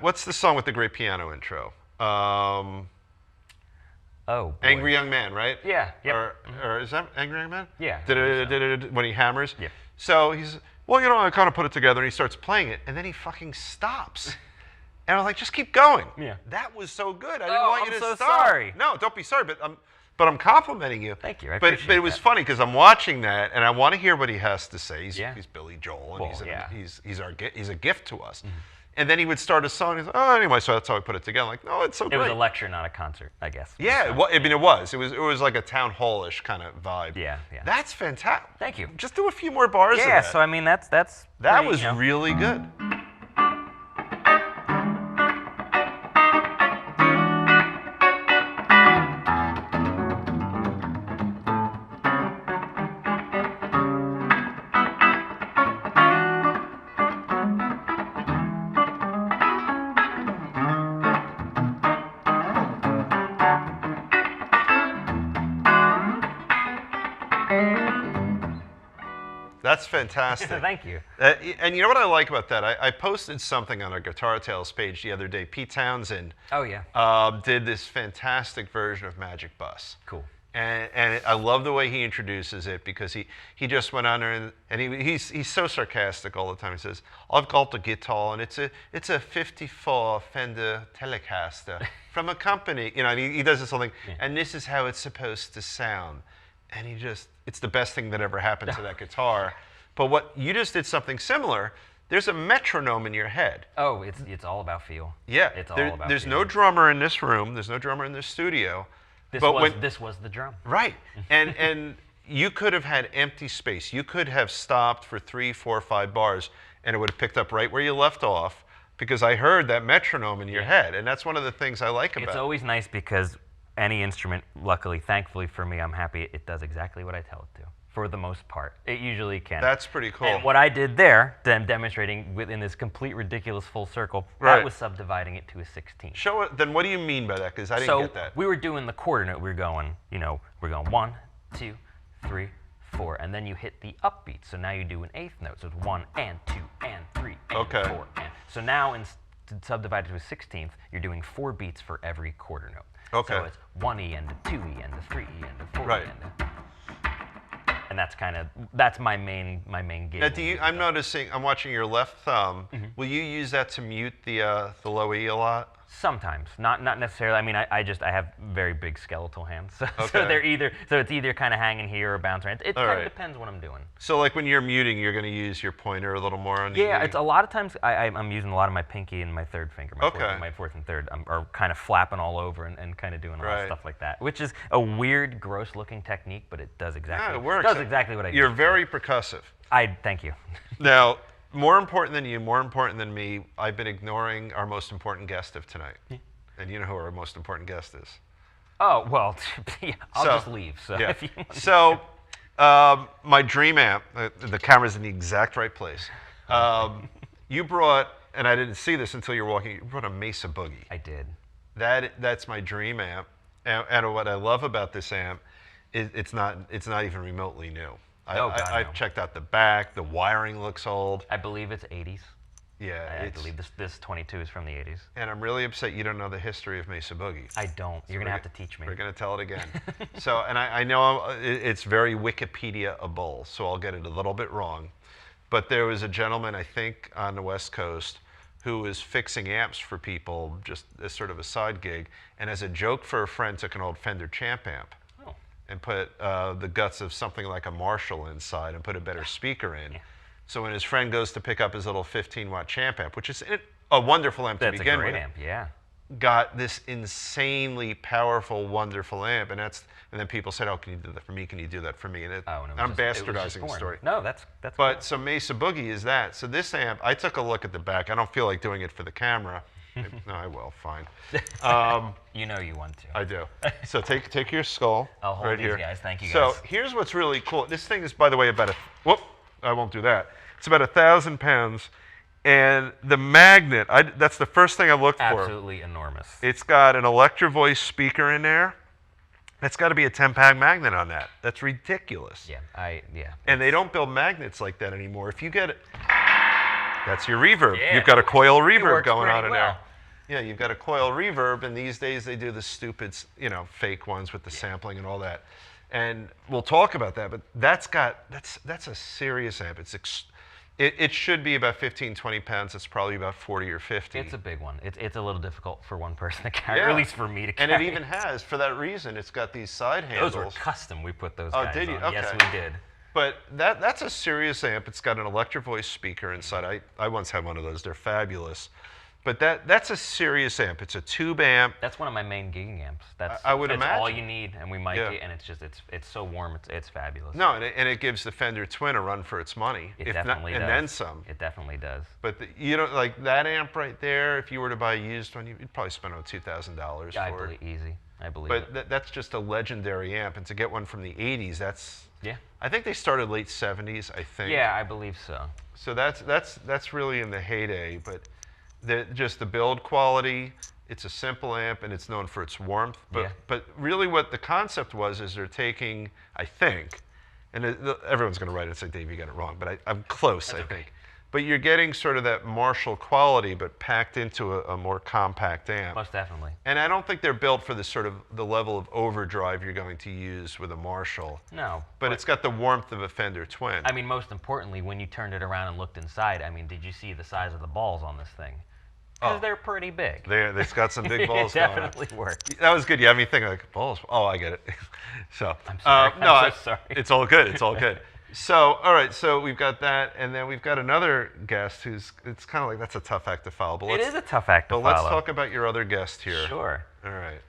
what's the song with the great piano intro? Oh, boy. Angry Young Man, right? Yeah. Yep. Or is that Angry Young Man? Yeah. When he hammers? Yeah. So he's, well, I kind of put it together, and he starts playing it, and then he fucking stops. And I was like, just keep going. Yeah. That was so good. I didn't want you I'm to so stop. sorry. No, don't be sorry, but I'm complimenting you. Thank you. I But appreciate it was that. funny because I'm watching that, and I want to hear what he has to say. He's Billy Joel, and Well, he's a gift to us. And then he would start a song. He's like, oh, anyway, so that's how I put it together. I'm like, no, it's so It great. was a lecture, not a concert, I guess. Yeah, So, it was. It was like a town hall-ish kind of vibe. Yeah. That's fantastic. Thank you. Just do a few more bars of Yeah, that. so I mean, that's That pretty, was really good. That's fantastic. Thank you. And you know what I like about that? I posted something on our Guitar Tales page the other day. Pete Townsend Oh, yeah. did this fantastic version of Magic Bus. Cool. And I love the way he introduces it because he just went on there and he's so sarcastic all the time. He says, "I've got a guitar and it's a '54 Fender Telecaster from a company." And he does this whole thing, and this is how it's supposed to sound. And it's the best thing that ever happened to that guitar. But what you just did something similar. There's a metronome in your head. Oh, it's all about feel. Yeah, It's all about there's feel. no drummer in this room. There's no drummer in this studio. This was the drum. Right, and you could have had empty space. You could have stopped for 3, 4, 5 bars, and it would have picked up right where you left off. Because I heard that metronome in your head, and that's one of the things I like about It's it. always nice because any instrument, luckily, thankfully for me, I'm happy it does exactly what I tell it to. For the most part, it usually can. That's pretty cool. And what I did there, then demonstrating within this complete ridiculous full circle, Right. that was subdividing it to a 16. Show it. Then what do you mean by that? Because I didn't get that. We were doing the quarter note. We were going, we're going 1, 2, 3, 4, and then you hit the upbeat. So now you do an eighth note. So it's 1 and 2 and 3 and Okay. 4. So now to subdivide it to a 16th, you're doing 4 beats for every quarter note. Okay. So it's 1E and a 2E and a 3E and a 4E Right. and that's my main gig. Now, I'm noticing. I'm watching your left thumb. Mm-hmm. Will you use that to mute the low E a lot? Sometimes, not necessarily. I mean, I have very big skeletal hands, so, Okay. it's either kind of hanging here or bouncing around. It All kind of right. depends what I'm doing. So like when you're muting, you're going to use your pointer a little more on the Yeah, E? it's a lot of times I'm using a lot of my pinky and my third finger, Okay. my fourth and third, are kind of flapping all over and kind of doing a lot of Right. stuff like that, which is a weird, gross-looking technique, but it does exactly. Yeah, it works. Does exactly what I. You're need. very percussive. Thank you. Now, more important than you, more important than me, I've been ignoring our most important guest of tonight. And you know who our most important guest is. Oh well, yeah, I'll So, just leave. So Yeah. if you want So, my dream amp, the camera's in the exact right place. You brought, and I didn't see this until you were walking, you brought a Mesa Boogie. I did. That's my dream amp. And what I love about this amp is it's not even remotely new. I've checked out the back. The wiring looks old. I believe it's 80s. Yeah, I believe this 22 is from the 80s. And I'm really upset you don't know the history of Mesa Boogie. I don't. You're going to have to teach me. We're going to tell it again. So, and I know it's very Wikipedia-able, so I'll get it a little bit wrong. But there was a gentleman, I think, on the West Coast who was fixing amps for people just as sort of a side gig. And as a joke for a friend, took an old Fender Champ amp and put the guts of something like a Marshall inside and put a better speaker in. Yeah. So when his friend goes to pick up his little 15-watt Champ amp, which is a wonderful amp to begin with. That's a great amp, yeah. Got this insanely powerful, wonderful amp, and then people said, "Oh, can you do that for me? Can you do that for me?" And I'm bastardizing the story. No, that's. But cool. So Mesa Boogie is that. So this amp, I took a look at the back. I don't feel like doing it for the camera. No, I will. Fine. You know you want to. I do. So take your skull. I'll hold right these here. guys. Thank you, guys. So here's what's really cool. This thing is, by the way, about whoop. I won't do that. It's about 1,000 pounds. And the magnet, that's the first thing I looked for. Absolutely enormous. It's got an Electro Voice speaker in there. That's got to be a 10-pound magnet on that. That's ridiculous. Yeah, And they don't build magnets like that anymore. If you get it, that's your reverb. Yeah, You've got a coil reverb works going on in pretty well. there. Yeah, you've got a coil reverb, and these days they do the stupid, fake ones with the sampling and all that. And we'll talk about that, but that's a serious amp. It should be about 15, 20 pounds. It's probably about 40 or 50. It's a big one. It's a little difficult for one person to carry, Yeah. or at least for me to carry. And it even has, for that reason, it's got these side handles. Those were custom. We put those Oh, guys did you? on. Okay. Yes, we did. But that's a serious amp. It's got an Electro Voice speaker inside. I once had one of those. They're fabulous. But that's a serious amp. It's a tube amp. That's one of my main gigging amps. I would that's all imagine. you need, and we mic it, and it's so warm. It's fabulous. No, and it gives the Fender Twin a run for its money. It definitely does. And then some. It definitely does. But you know, like that amp right there, if you were to buy a used one, you'd probably spend about $2,000 for I it. believe easy. I believe But it. that's just a legendary amp, and to get one from the 80s, that's. Yeah. I think they started late 70s, I think. Yeah, I believe so. So that's really in the heyday, but just the build quality, it's a simple amp and it's known for its warmth. But really what the concept was is they're taking, I think, and everyone's going to write it and say, Dave, you got it wrong, but I'm close, I think. But you're getting sort of that Marshall quality, but packed into a more compact amp. Most definitely. And I don't think they're built for the level of overdrive you're going to use with a Marshall. No. But it's got the warmth of a Fender Twin. I mean, most importantly, when you turned it around and looked inside, I mean, did you see the size of the balls on this thing? Because they're pretty big. It's got some big balls It going on. definitely worked. That was good. You had me thinking like balls. Oh, I get it. So I'm sorry. I'm so sorry. It's all good. It's all good. So all right. So we've got that, and then we've got another guest it's kind of like that's a tough act to follow. But It is a tough act to follow. But let's talk about your other guest here. Sure. All right.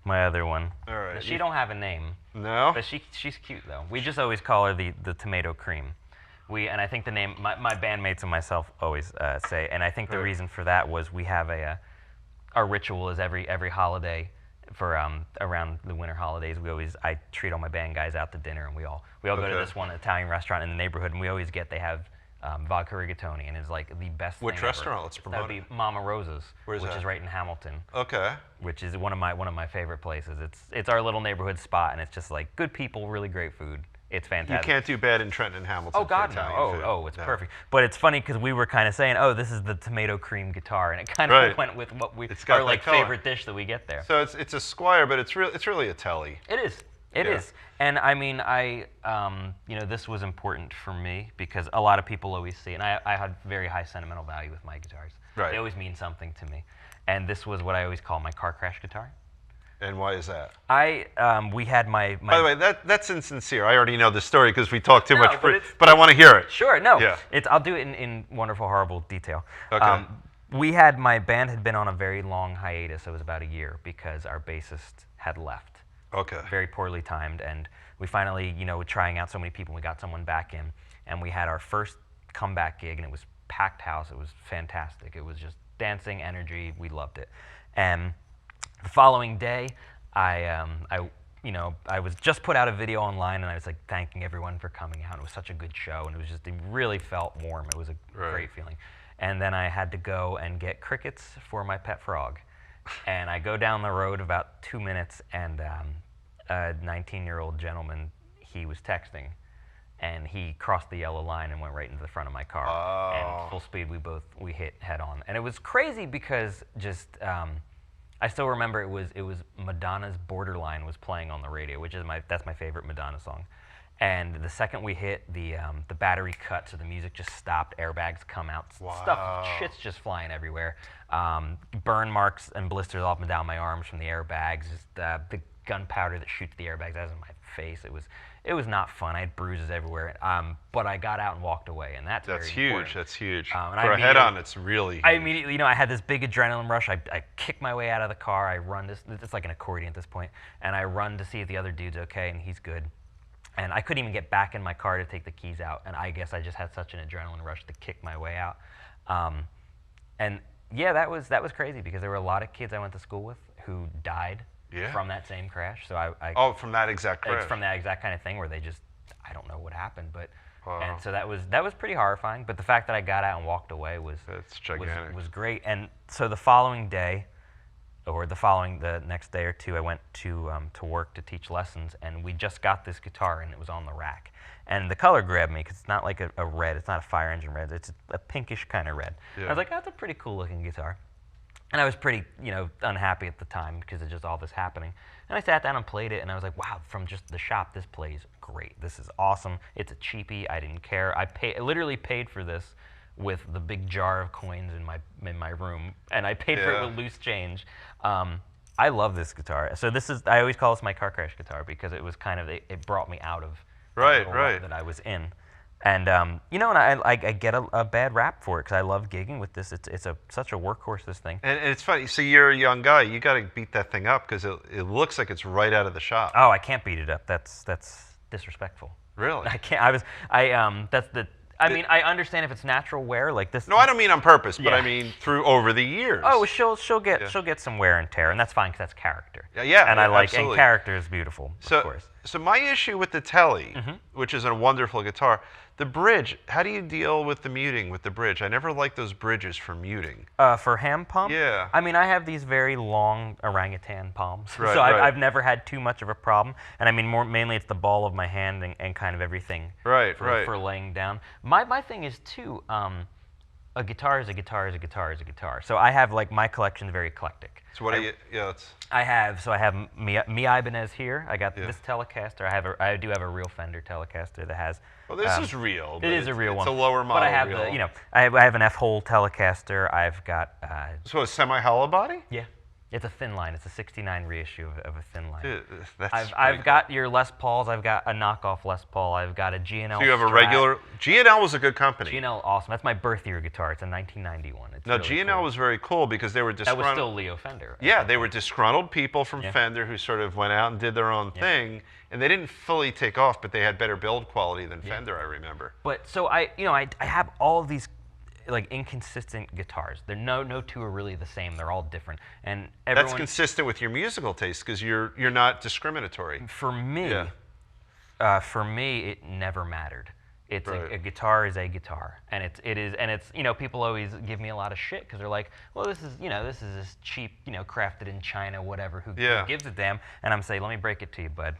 My other one. All right. She don't have a name. No. But she's cute though. We just always call her the tomato cream. And I think the name my bandmates and myself always say, and I think the reason for that was we have our ritual is every holiday for around the winter holidays I treat all my band guys out to dinner, and we all go to this one Italian restaurant in the neighborhood, and we always they have vodka rigatoni, and it's like the best Which thing restaurant? ever. Let's promote That'd be Mama Rosa's, Where's which that? is right in Hamilton. Okay. Which is one of my favorite places. It's our little neighborhood spot, and it's just like good people, really great food. It's fantastic. You can't do bad in Trenton and Hamilton. Oh God, for no! Italian food. Oh, it's perfect. But it's funny because we were kind of saying, "Oh, this is the tomato cream guitar," and it kind of went with what It's got our that color. favorite dish that we get there. So it's a Squire, but it's really a telly. It is. It is. And I mean, this was important for me because a lot of people always see, and I had very high sentimental value with my guitars. Right. They always mean something to me. And this was what I always call my car crash guitar. And why is that? We had my By the way, that's insincere. I already know the story because we talked too much, but but I want to hear it. Sure, no. Yeah. I'll do it in wonderful, horrible detail. Okay. My band had been on a very long hiatus. It was about a year because our bassist had left. Okay. Very poorly timed, and we finally, trying out so many people, we got someone back in, and we had our first comeback gig, and it was packed house. It was fantastic. It was just dancing, energy. We loved it. And the following day, I was just put out a video online, and I was like thanking everyone for coming out. It was such a good show, and it really felt warm. It was a great feeling. And then I had to go and get crickets for my pet frog. And I go down the road about 2 minutes, and a 19-year-old gentleman, he was texting, and he crossed the yellow line and went right into the front of my car. And full speed, we hit head on. And it was crazy because just I still remember it was Madonna's "Borderline" was playing on the radio, which is that's my favorite Madonna song. And the second we hit, the battery cut, so the music just stopped. Airbags come out. Wow. Shit's just flying everywhere. Burn marks and blisters up and down my arms from the airbags. Just, the gunpowder that shoots the airbags out of my face. It was not fun. I had bruises everywhere. But I got out and walked away, and that's very huge. important. That's huge. For a head-on, it's really huge. I immediately, I had this big adrenaline rush. I kick my way out of the car. I run. It's like an accordion at this point, and I run to see if the other dude's okay, and he's good. And I couldn't even get back in my car to take the keys out, and I guess I just had such an adrenaline rush to kick my way out. And yeah, that was crazy because there were a lot of kids I went to school with who died from that same crash. So from that exact crash. From that exact kind of thing where they just, I don't know what happened, but and so that was pretty horrifying. But the fact that I got out and walked away was great. And so the following day, or the next day or two, I went to work to teach lessons, and we just got this guitar, and it was on the rack. And the color grabbed me because it's not like a red. It's not a fire engine red. It's a pinkish kind of red. Yeah. I was like, that's a pretty cool looking guitar. And I was pretty, unhappy at the time because of just all this happening. And I sat down and played it, and I was like, wow, from just the shop, this plays great. This is awesome. It's a cheapie. I didn't care. I literally paid for this with the big jar of coins in my room, and I paid for it with loose change. I love this guitar. So I always call this my car crash guitar because it was kind of, it brought me out of the rut that I was in. And and I get a bad rap for it because I love gigging with this. It's such a workhorse, this thing. And it's funny. So you're a young guy. You got to beat that thing up because it looks like it's right out of the shop. Oh, I can't beat it up. That's disrespectful. Really? I can't. I understand if it's natural wear like this. No, I don't mean on purpose, but I mean over the years. Oh, she'll get some wear and tear, and that's fine because that's character. Yeah, and I like absolutely. And character is beautiful, of course. So my issue with the Telly, which is a wonderful guitar, the bridge. How do you deal with the muting with the bridge? I never liked those bridges for muting. For hand pump? Yeah. I mean, I have these very long orangutan palms, right, so I've never had too much of a problem. And I mean, mainly it's the ball of my hand and kind of everything. For laying down. My thing is too. A guitar is a guitar is a guitar is a guitar. So I have my collection is very eclectic. So what do you? Yeah, I have Mi Ibanez here. I got this Telecaster. I do have a real Fender Telecaster that has. Well, this is real. It is a real one. It's a lower model. But I have I have an F-hole Telecaster. I've got. So a semi-hollow body? Yeah. It's a thin line. It's a '69 reissue of a thin line. Dude, I've got your Les Pauls. I've got a knockoff Les Paul. I've got a G&L. So you have a regular. G&L was a good company. G&L, awesome. That's my birth year guitar. It's a 1991. No, really G&L was very cool because they were disgruntled. That was still Leo Fender. Yeah, they were disgruntled people from Fender who sort of went out and did their own thing, and they didn't fully take off, but they had better build quality than Fender, I remember. But so I have all of these inconsistent guitars. They're no two are really the same. They're all different, and that's consistent with your musical taste because you're not discriminatory. For me, it never mattered. It's a guitar is a guitar, and it's people always give me a lot of shit because they're like, well, this is this cheap crafted in China whatever who gives a damn, and I'm saying, let me break it to you, bud.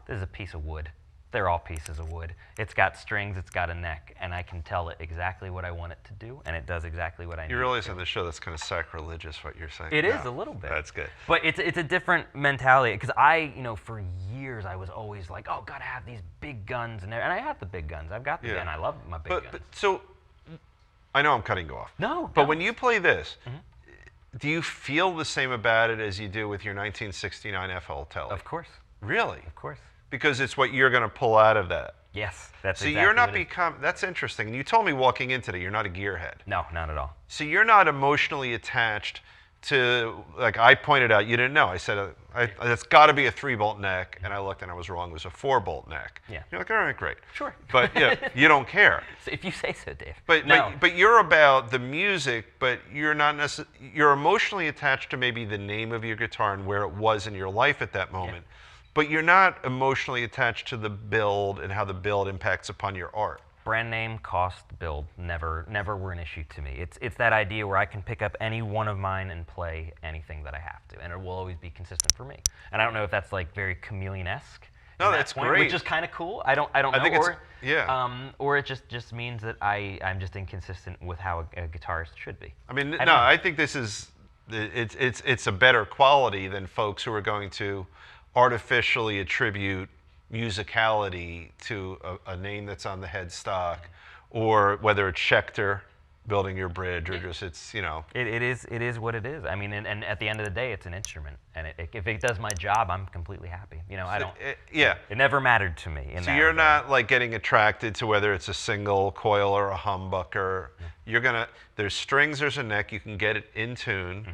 This is a piece of wood. they're all pieces of wood. It's got strings, it's got a neck, and I can tell it exactly what I want it to do, and it does exactly what I need. You realize on the show that's kind of sacrilegious what you're saying. It is a little bit. That's good. But it's a different mentality because I, for years I was always like, oh, gotta have these big guns and I have the big guns. I've got the gun. I love my big guns. But so, I know I'm cutting you off. No. But when you play this, do you feel the same about it as you do with your 1969 FL Telly? Of course. Really? Of course. Because it's what you're going to pull out of that. Yes, that's so exactly you're not what it is. That's interesting. And you told me walking in today, you're not a gearhead. No, not at all. So you're not emotionally attached to, like I pointed out, you didn't know. I said, it's got to be a 3-bolt neck. And I looked and I was wrong. It was a 4-bolt neck. Yeah. You're like, all right, great. Sure. But you don't care. So if you say so, Dave. But you're about the music, but you're not you're emotionally attached to maybe the name of your guitar and where it was in your life at that moment. Yeah. But you're not emotionally attached to the build and how the build impacts upon your art. Brand name, cost, build, never were an issue to me. It's that idea where I can pick up any one of mine and play anything that I have to, and it will always be consistent for me. And I don't know if that's like very chameleon-esque. No, that's great. Which is kind of cool. I don't know. Think or it just means that I'm just inconsistent with how a guitarist should be. I mean, I think this is it's a better quality than folks who are going to artificially attribute musicality to a name that's on the headstock, or whether it's Schecter building your bridge, or just It is what it is. I mean, and at the end of the day, it's an instrument, and if it does my job, I'm completely happy. It never mattered to me. So you're not like getting attracted to whether it's a single coil or a humbucker. There's strings, there's a neck, you can get it in tune.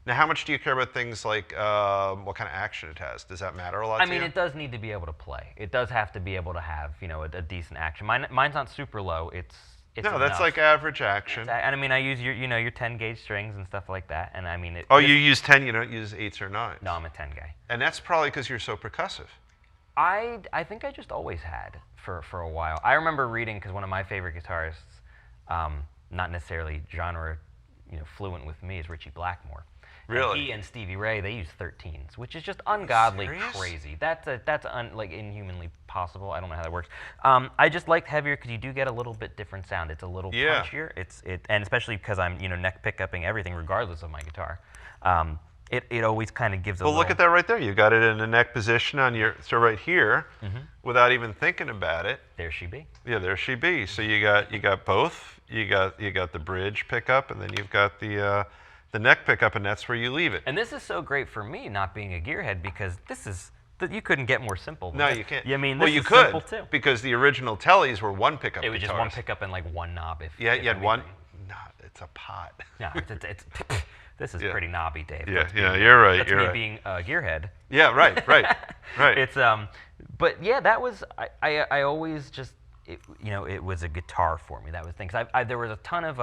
Now, how much do you care about things like what kind of action it has? Does that matter a lot to you? I mean, it does need to be able to play. It does have to be able to have, a decent action. Mine's not super low. It's no, enough. That's like average action. And I mean, I use your 10-gauge strings and stuff like that. And I mean, you use 10. You don't use 8s or 9s. No, I'm a 10 guy. And that's probably because you're so percussive. I think I just always had for a while. I remember reading, because one of my favorite guitarists, not necessarily genre, fluent with me, is Ritchie Blackmore. Really? And he and Stevie Ray, they use 13s, which is just ungodly Serious? crazy. That's like inhumanly possible. I don't know how that works. I just like heavier because you do get a little bit different sound. It's a little punchier. And especially because I'm neck pickupping everything regardless of my guitar. It always kind of gives a little... look at that right there. You got it in the neck position on so right here, without even thinking about it. There she be. Yeah, there she be. So you got both. You got the bridge pickup, and then you've got the neck pickup, and that's where you leave it. And this is so great for me, not being a gearhead, because you couldn't get more simple. No, you can't. I mean, you is could, simple too. Because the original Tellys were one pickup. It was just one pickup and like one knob. You had one. No, it's a pot. No, it's this is pretty knobby, Dave. Yeah, you're right. That's you're me right. being a gearhead. Yeah, right. It's but yeah, that was I always just it was a guitar for me. That was the thing. 'Cause there was a ton of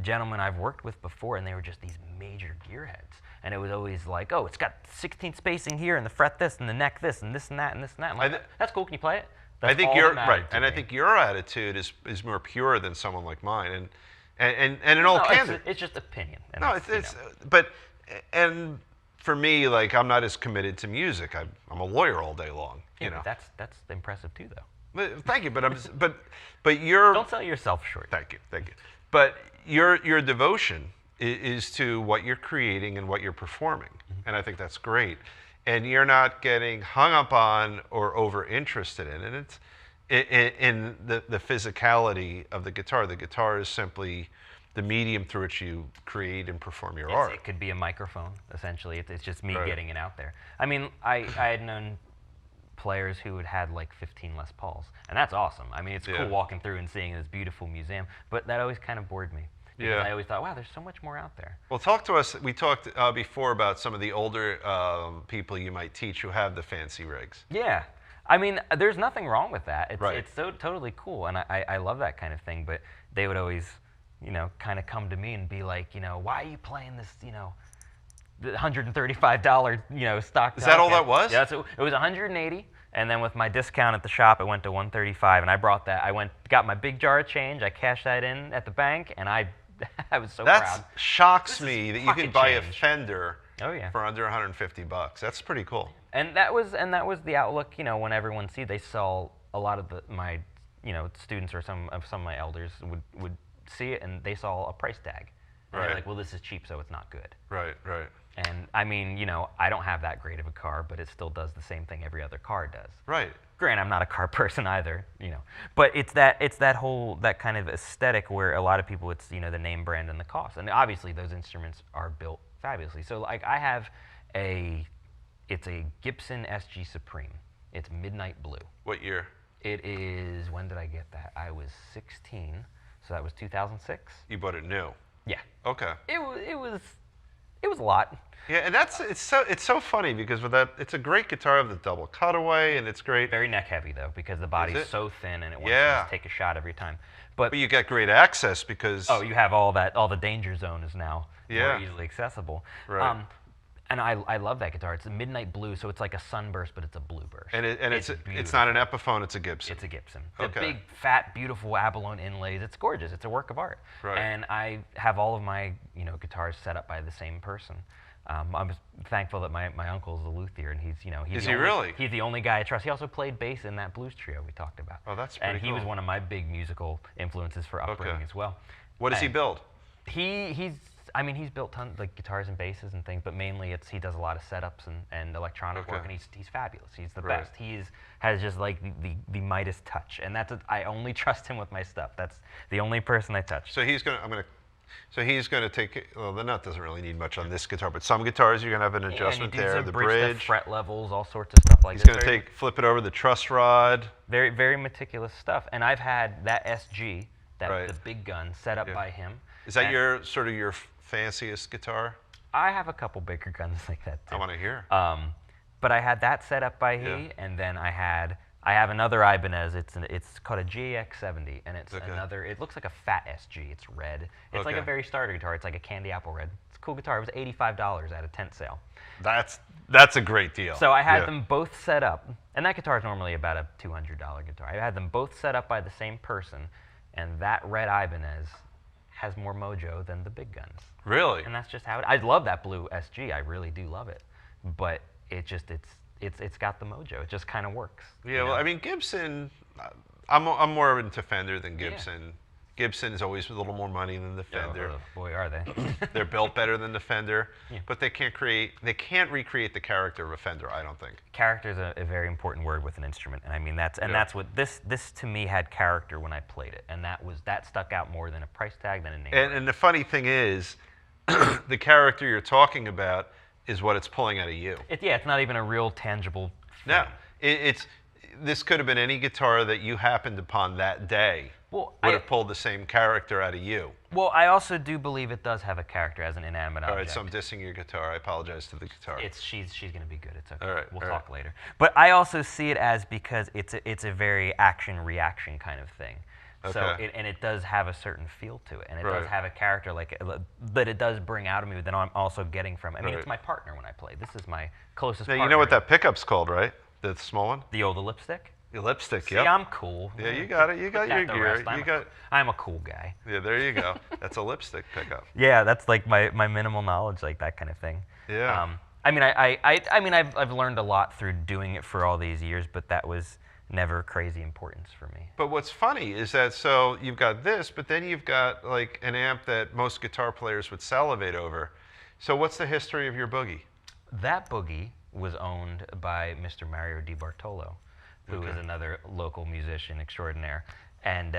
gentlemen I've worked with before, and they were just these major gearheads, and it was always like, oh, it's got 16 spacing here, and the fret this, and the neck this, and this and that, and this and that. I'm like, that's cool. Can you play it? That's I think all you're that right, and me. I think your attitude is more pure than someone like mine, and in all candor, it's just opinion. And no, and for me, like, I'm not as committed to music. I'm a lawyer all day long. But that's impressive too, though. But, thank you, but you're don't sell yourself short. Thank you. But your devotion is to what you're creating and what you're performing, and I think that's great. And you're not getting hung up on or over interested in, and it's in the physicality of the guitar. The guitar is simply the medium through which you create and perform your art. It could be a microphone, essentially. It's just me getting it out there. I mean, I had known players who had like 15 Les Pauls, and that's awesome. I mean, it's cool walking through and seeing this beautiful museum, but that always kind of bored me. Because I always thought, wow, there's so much more out there. Well, talk to us. We talked before about some of the older people you might teach who have the fancy rigs. Yeah. I mean, there's nothing wrong with that. It's so totally cool, and I love that kind of thing, but they would always, kind of come to me and be like, why are you playing this, the $135, stock. Is that all that was? Yeah, so it was $180, and then with my discount at the shop, it went to $135, and I brought that. Got my big jar of change. I cashed that in at the bank, and I was so proud. That shocks me that you can buy a Fender for under $150. That's pretty cool. And that was the outlook. When everyone they saw a lot of my students or some of my elders would see it and they saw a price tag. And Right. they're like, well, this is cheap, so it's not good. Right. Right. And I mean, I don't have that great of a car, but it still does the same thing every other car does. Right. Granted, I'm not a car person either, but it's that kind of aesthetic where a lot of people, it's the name brand and the cost, and obviously those instruments are built fabulously. So like I have it's a Gibson SG Supreme. It's midnight blue. What year? It is, when did I get that? I was 16, so that was 2006. You bought it new. Yeah. Okay. It was a lot. Yeah, and it's so funny because with that, it's a great guitar with the double cutaway, and it's great. Very neck heavy though, because the body's it? so thin and it wants to Yeah. just take a shot every time. But But you got great access because. oh, you have all the danger zone is now Yeah. more easily accessible. Right. And I love that guitar. It's a midnight blue, so it's like a sunburst, but it's a blue burst. And it's beautiful. not an Epiphone, it's a Gibson. It's a Gibson. The Okay. big, fat, beautiful abalone inlays. It's gorgeous. It's a work of art. Right. And I have all of my guitars set up by the same person. I'm thankful that my uncle is a luthier, and he's Is the he only, really? He's the only guy I trust. He also played bass in that blues trio we talked about. Oh, that's pretty And he cool. was one of my big musical influences for upbringing Okay. as well. What does he And build? he's built tons like guitars and basses and things, but mainly he does a lot of setups and electronic work, Okay. and he's fabulous. He's the Right. best. Has just like the Midas touch, and I only trust him with my stuff. That's the only person I touch. So he's gonna take. Well, the nut doesn't really need much on this guitar, but some guitars you're gonna have an adjustment and he there. does The bridge, bridge. the fret levels, all sorts of stuff like He's that. gonna flip it over the truss rod. Very, very meticulous stuff. And I've had that SG, Right. the big gun, set up Yeah. by him. Is that And your sort of your fanciest guitar? I have a couple bigger guns like that too. I want to hear. But I had that set up by he, Yeah. and then I have another Ibanez. It's called a GX70, and it's Okay. another. It looks like a fat SG. It's red. It's like Okay. a very starter guitar. It's like a candy apple red. It's a cool guitar. It was $85 at a tent sale. That's a great deal. So I had Yeah. them both set up, and that guitar is normally about a $200 guitar. I had them both set up by the same person, and that red Ibanez has more mojo than the big guns. Really? And that's just how I love that blue SG. I really do love it, but it's got the mojo. It just kind of works. Yeah. Well, I mean, Gibson. I'm more into Fender than Gibson. Gibson is always a little more money than the Fender. Oh, boy, are they. They're built better than the Fender, Yeah. but they can't recreate the character of a Fender, I don't think. Character is a very important word with an instrument, and I mean that's what this to me had character when I played it, and that stuck out more than a price tag than a name. And the funny thing is, the character you're talking about is what it's pulling out of you. It's not even a real tangible thing. No, this could have been any guitar that you happened upon that day. Well, Would have pulled the same character out of you. Well, I also do believe it does have a character as an inanimate All right, object. so I'm dissing your guitar. I apologize to the guitar. She's gonna be good. It's okay. All right, We'll all talk right. later. But I also see it as because it's a very action reaction kind of thing. So Okay. it does have a certain feel to it, and it Right. does have a character that it does bring out of me that I'm also getting from. I mean, Right. it's my partner when I play. This is my closest. Now, partner. you know what that pickup's called, right? The small one? The lipstick. The lipstick, See, yep. I'm cool. Yeah, you got it. You got Put your that to gear. rest. I'm a cool guy. Yeah, there you go. That's a lipstick pickup. Yeah, that's like my minimal knowledge, like that kind of thing. Yeah. I mean, I've learned a lot through doing it for all these years, but that was never crazy importance for me. But what's funny is that so you've got this, but then you've got like an amp that most guitar players would salivate over. So what's the history of your boogie? That boogie was owned by Mr. Mario Di Bartolo, who is another local musician extraordinaire, and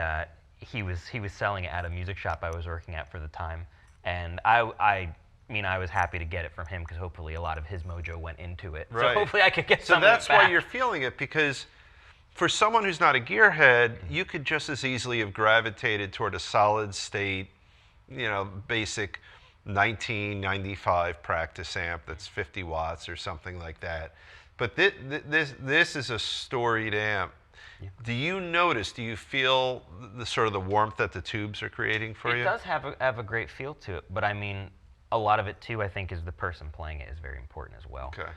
he was selling it at a music shop I was working at for the time, and I was happy to get it from him because hopefully a lot of his mojo went into it. Right. So hopefully I could get So some that's of it back. why you're feeling it, because for someone who's not a gearhead, you could just as easily have gravitated toward a solid state, basic 1995 practice amp that's 50 watts or something like that. But this is a storied amp. Yeah. Do you feel the sort of the warmth that the tubes are creating for you? It does have a great feel to it, but I mean, a lot of it too, I think, is the person playing it is very important as well. Okay.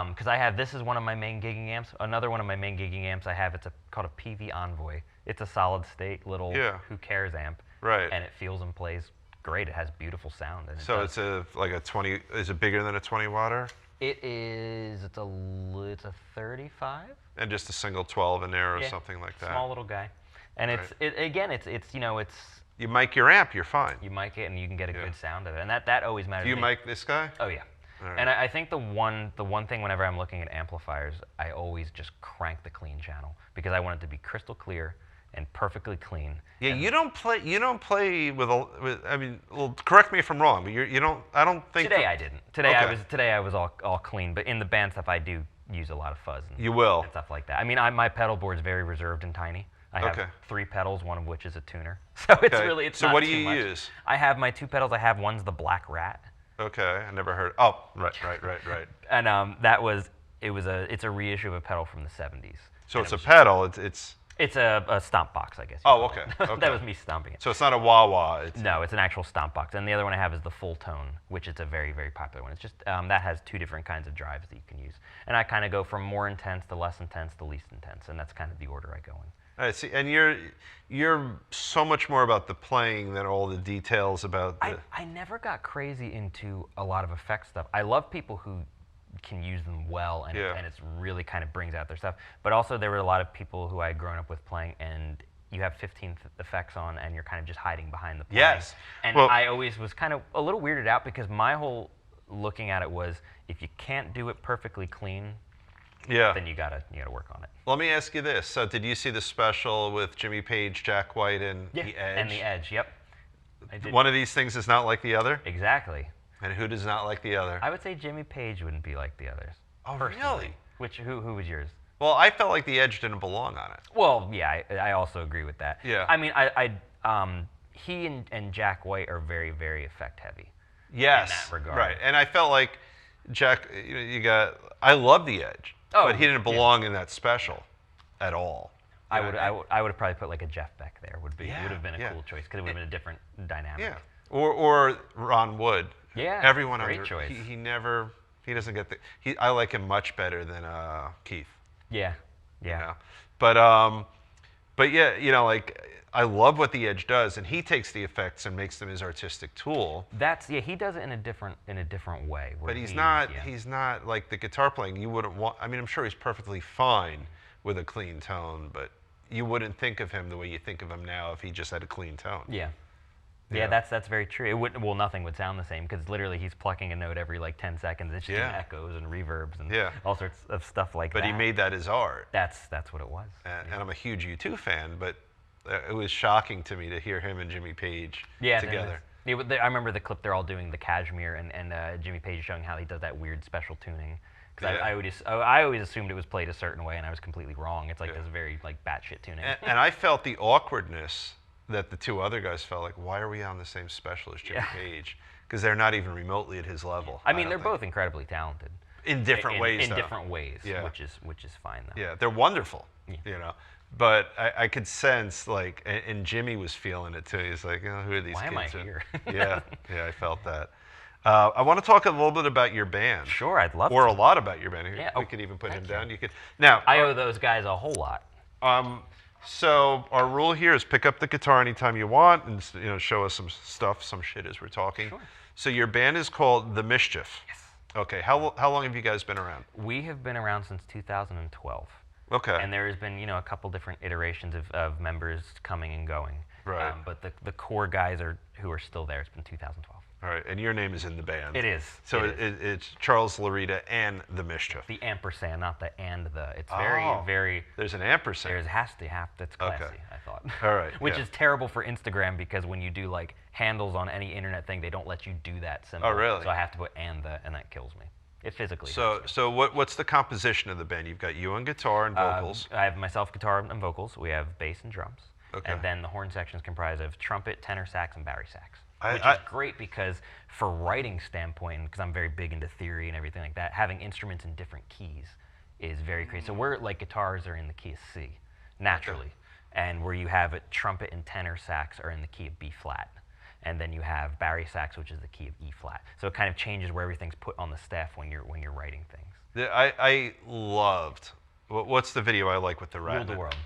Because this is one of my main gigging amps. Another one of my main gigging amps I have, called a PV Envoy. It's a solid state little who cares amp. Right. And it feels and plays great. It has beautiful sound. And So it's like a 20, is it bigger than a 20 watter? It's a 35. And just a single 12 in there or Yeah, something like that. Small little guy. And Right. it's you know, it's You mic your amp, you're fine. you mic it and you can get a Yeah. good sound of it, and that always matters. Do you to me. mic this guy? Oh yeah. All right. And I think the one thing whenever I'm looking at amplifiers, I always just crank the clean channel because I want it to be crystal clear and perfectly clean. Yeah, And you don't play with I mean, well, correct me if I'm wrong, but you don't. I don't think today I didn't. Today Okay. I was all clean, but in the band stuff I do use a lot of fuzz and, You will. and stuff like that. I mean, my pedal board's very reserved and tiny. I have Okay. 3 pedals, one of which is a tuner. So it's Okay. really it's So not what do too you much. use? I have my 2 pedals. I have one's the Black Rat, Okay, I never heard. Oh, right. and it's a reissue of a pedal from the 70s. So And it's it a was- pedal. It's It's a stomp box, I guess. Oh, okay. Okay. That was me stomping it. So it's not a wah wah. It's No, it's an actual stomp box. And the other one I have is the Full Tone, which is a very, very popular one. It's just, that has 2 different kinds of drives that you can use. And I kind of go from more intense to less intense to least intense, and that's kind of the order I go in. I see. And you're so much more about the playing than all the details about the. I never got crazy into a lot of effect stuff. I love people who can use them well, and, Yeah. and it's really kind of brings out their stuff. But also there were a lot of people who I had grown up with playing, and you have 15 effects on, and you're kind of just hiding behind the playing. Yes. And Well- I always was kind of a little weirded out because my whole looking at it was, if you can't do it perfectly clean, Yeah. then you gotta work on it. Let me ask you this. So did you see the special with Jimmy Page, Jack White, and The Edge? And the Edge, yep. I did. One of these things is not like the other? Exactly. And who does not like the other? I would say Jimmy Page wouldn't be like the others. Oh, personally. really? Who was yours? Well, I felt like the Edge didn't belong on it. Well, yeah, I also agree with that. Yeah. I mean, he and Jack White are very, very effect heavy. Yes. In that regard. Right. And I felt like Jack, I love the Edge, Oh, but he didn't belong in that special at all. I would have probably put like a Jeff Beck there. Would have been a Yeah. cool choice because it would have been a different dynamic. Yeah. Or Ron Wood. Yeah, Everyone great under choice. he doesn't get I like him much better than Keith. Yeah. You Yeah. know? But yeah, like I love what the Edge does, and he takes the effects and makes them his artistic tool. He does it in a different way. where But he's yeah. not like the guitar playing. You wouldn't want. I mean, I'm sure he's perfectly fine with a clean tone, but you wouldn't think of him the way you think of him now if he just had a clean tone. Yeah. Yeah. Yeah, that's very true. It wouldn't. Well, nothing would sound the same because literally he's plucking a note every like 10 seconds. It's just doing Yeah. echoes and reverbs and Yeah. all sorts of stuff like that. But he made that his art. That's what it was. And I'm a huge U2 fan, but it was shocking to me to hear him and Jimmy Page Yeah, together. I remember the clip they're all doing the Cashmere and Jimmy Page showing how he does that weird special tuning. Because Yeah. I always assumed it was played a certain way, and I was completely wrong. It's like Yeah. this very like batshit tuning. And I felt the awkwardness that the 2 other guys felt like, why are we on the same special as Jimmy Yeah. Page? Because they're not even remotely at his level. I mean, don't they're think. both incredibly talented. in different ways. In though. different ways, Yeah. which is fine though. Yeah, they're wonderful. Yeah. But I could sense like, and Jimmy was feeling it too. He's like, who are these Why kids? am I here? yeah, I felt that. I want to talk a little bit about your band. Sure, I'd love Or to. a lot about your band. Yeah, We oh, could even put him thank you. down. You could. Now, I owe those guys a whole lot. so our rule here is pick up the guitar anytime you want, and show us some stuff, some shit as we're talking. Sure. So your band is called The Mischief. Yes. Okay. How long have you guys been around? We have been around since 2012. Okay. And there has been, a couple different iterations of members coming and going. Right. But the core guys who are still there. It's been 2012. All right. And your name is in the band. It is. So It is. it's Charles Laurita and The Mischief. The ampersand, not the and the. It's Oh. very. There's an ampersand. There's has to have. That's classy. Okay. I thought. All right, Which yeah. is terrible for Instagram because when you do like handles on any internet thing, they don't let you do that symbol. Oh, really? So I have to put and that kills me. It physically. So hurts me. so what's the composition of the band? You've got you on guitar and vocals. I have myself guitar and vocals. We have bass and drums. Okay. And then the horn section is comprised of trumpet, tenor sax, and bari sax. I- Which I- is great because for writing standpoint, because I'm very big into theory and everything like that, having instruments in different keys is very great. So we're like guitars are in the key of C, naturally. And where you have it, trumpet and tenor sax are in the key of B flat. And then you have bari sax, which is the key of E flat. So it kind of changes where everything's put on the staff when you're writing things. I loved. What's the video I like with the rat? Rule in the it? world.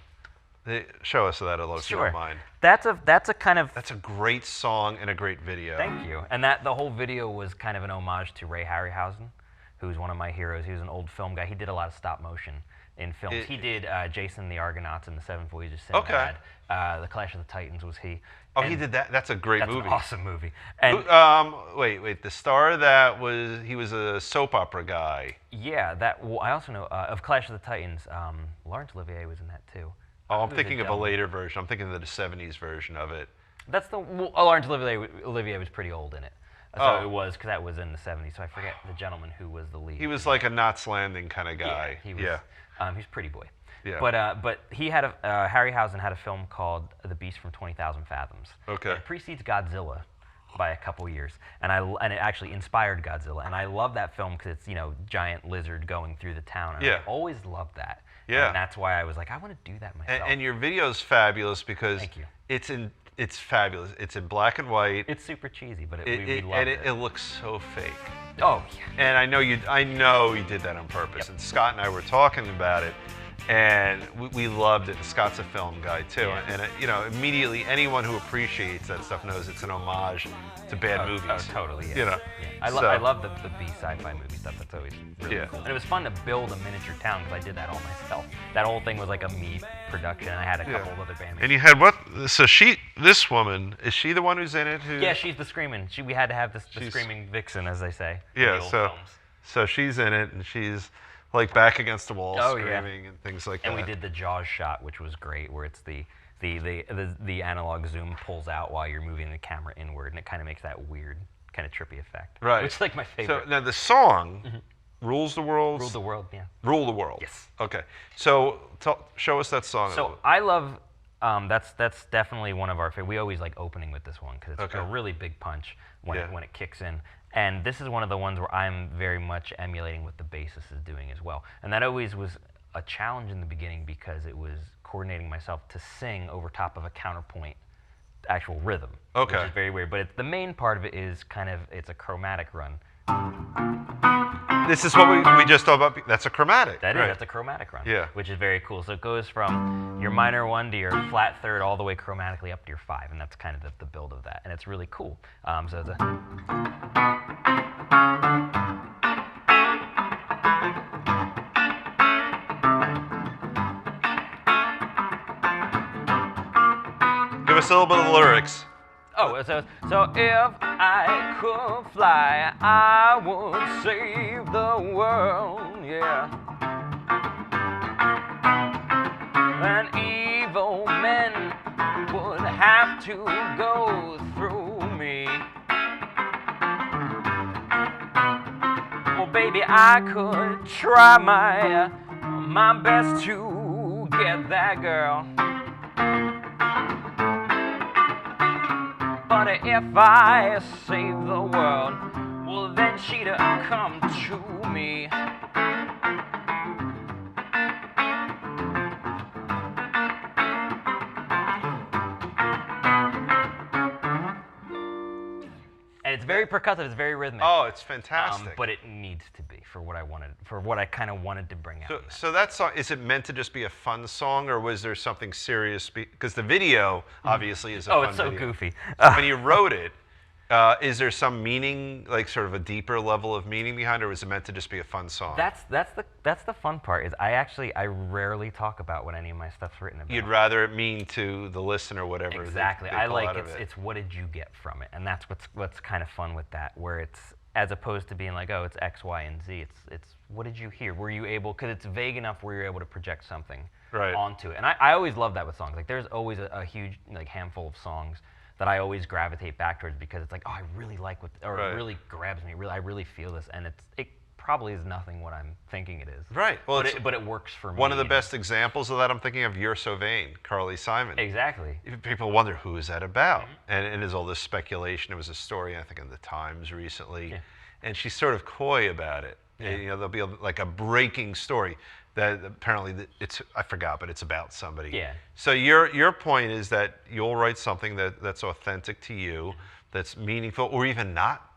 Show us that a little if you Sure. don't mind. That's a kind of That's a great song and a great video. Thank you. And the whole video was kind of an homage to Ray Harryhausen, who's one of my heroes. He was an old film guy. He did a lot of stop motion. in films. He did Jason and the Argonauts and the Seven Voyages of Sinbad. The Clash of the Titans was he. Oh, he did that. That's a great movie. That's an awesome movie. And wait. The star that he was a soap opera guy. yeah, that. Well, I also know of Clash of the Titans. Laurence Olivier was in that too. Oh, I'm thinking of a later version. I'm thinking of the '70s version of it. That's the Laurence Olivier was pretty old in it. So it was, because that was in the 70s. So I forget the gentleman who was the lead. He was like a Knots Landing kind of guy. Yeah, he was. He's a pretty boy. Yeah. But he had Harryhausen had a film called The Beast from 20,000 Fathoms. Okay. It precedes Godzilla by a couple years, and it actually inspired Godzilla. And I love that film because it's giant lizard going through the town. And I always loved that. Yeah. And that's why I was like, I want to do that myself. And your video's fabulous because Thank you. It's fabulous. It's in black and white. It's super cheesy, but we love it. It looks so fake. Oh, yeah. And I know you did that on purpose. Yep. And Scott and I were talking about it, and we loved it. Scot's a film guy too, Yeah. and immediately anyone who appreciates that stuff knows it's an homage to bad movies. Oh, totally. Yeah. Yeah. I love the B sci-fi movie stuff. That's always really cool. And it was fun to build a miniature town because I did that all myself. That whole thing was like a me production. And I had a couple of other bandmates. And you had what? So this woman, is she the one who's in it? Yeah, she's the screaming. We had to have the screaming vixen, as they say. Yeah. In the old films. So she's in it, and she's like back against the wall screaming and things like that. And we did the Jaws shot, which was great, where it's the analog zoom pulls out while you're moving the camera inward, and it kind of makes that weird, kind of trippy effect. Right. Which is like my favorite. So now the song, Rules the World. Rule the World, yeah. Rule the World. Yes. Okay. So show us that song. So I love, that's definitely one of our favorite. We always like opening with this one because it's a really big punch when it kicks in. And this is one of the ones where I'm very much emulating what the bassist is doing as well. And that always was a challenge in the beginning because it was coordinating myself to sing over top of a counterpoint actual rhythm. Okay. Which is very weird. But the main part of it is it's a chromatic run. This is what we just talked about. That's a chromatic. That's a chromatic run. Yeah. Which is very cool. So it goes from your minor 1 to your flat third all the way chromatically up to your 5, and that's kind of the build of that. And it's really cool. So it's Give us a little bit of the lyrics. Oh, so if I could fly, I would save the world, yeah. And evil men would have to go through me. Well, baby, I could try my best to get that girl. But if I save the world, well, then she'd come to me. And it's very percussive, it's very rhythmic. Oh, it's fantastic. But it needs to be for what I kind of wanted to bring out. So that song, is it meant to just be a fun song, or was there something serious? Because the video obviously is a fun video. Oh, it's so goofy. When you wrote it, is there some meaning, like sort of a deeper level of meaning behind it, or was it meant to just be a fun song? That's the fun part. Is I rarely talk about what any of my stuff's written about. You'd rather it mean to the listener whatever. Exactly. They I pull like out of it. It's what did you get from it, and that's what's kind of fun with that. Where it's, as opposed to being like, oh, it's X, Y, and Z. It's what did you hear? Were you able? Because it's vague enough where you're able to project something onto it. And I always love that with songs. Like there's always a huge handful of songs that I always gravitate back towards because it's like, oh, I really like it really grabs me. I really feel this, and it probably is nothing what I'm thinking it is. Right. Well, but it works for me. One of the best examples of that, I'm thinking of You're So Vain, Carly Simon. Exactly. People wonder, who is that about? And there's all this speculation. There was a story, I think, in the Times recently, and she's sort of coy about it. Yeah. There'll be like a breaking story that apparently I forgot, but it's about somebody. Yeah. So your point is that you'll write something that's authentic to you, that's meaningful, or even not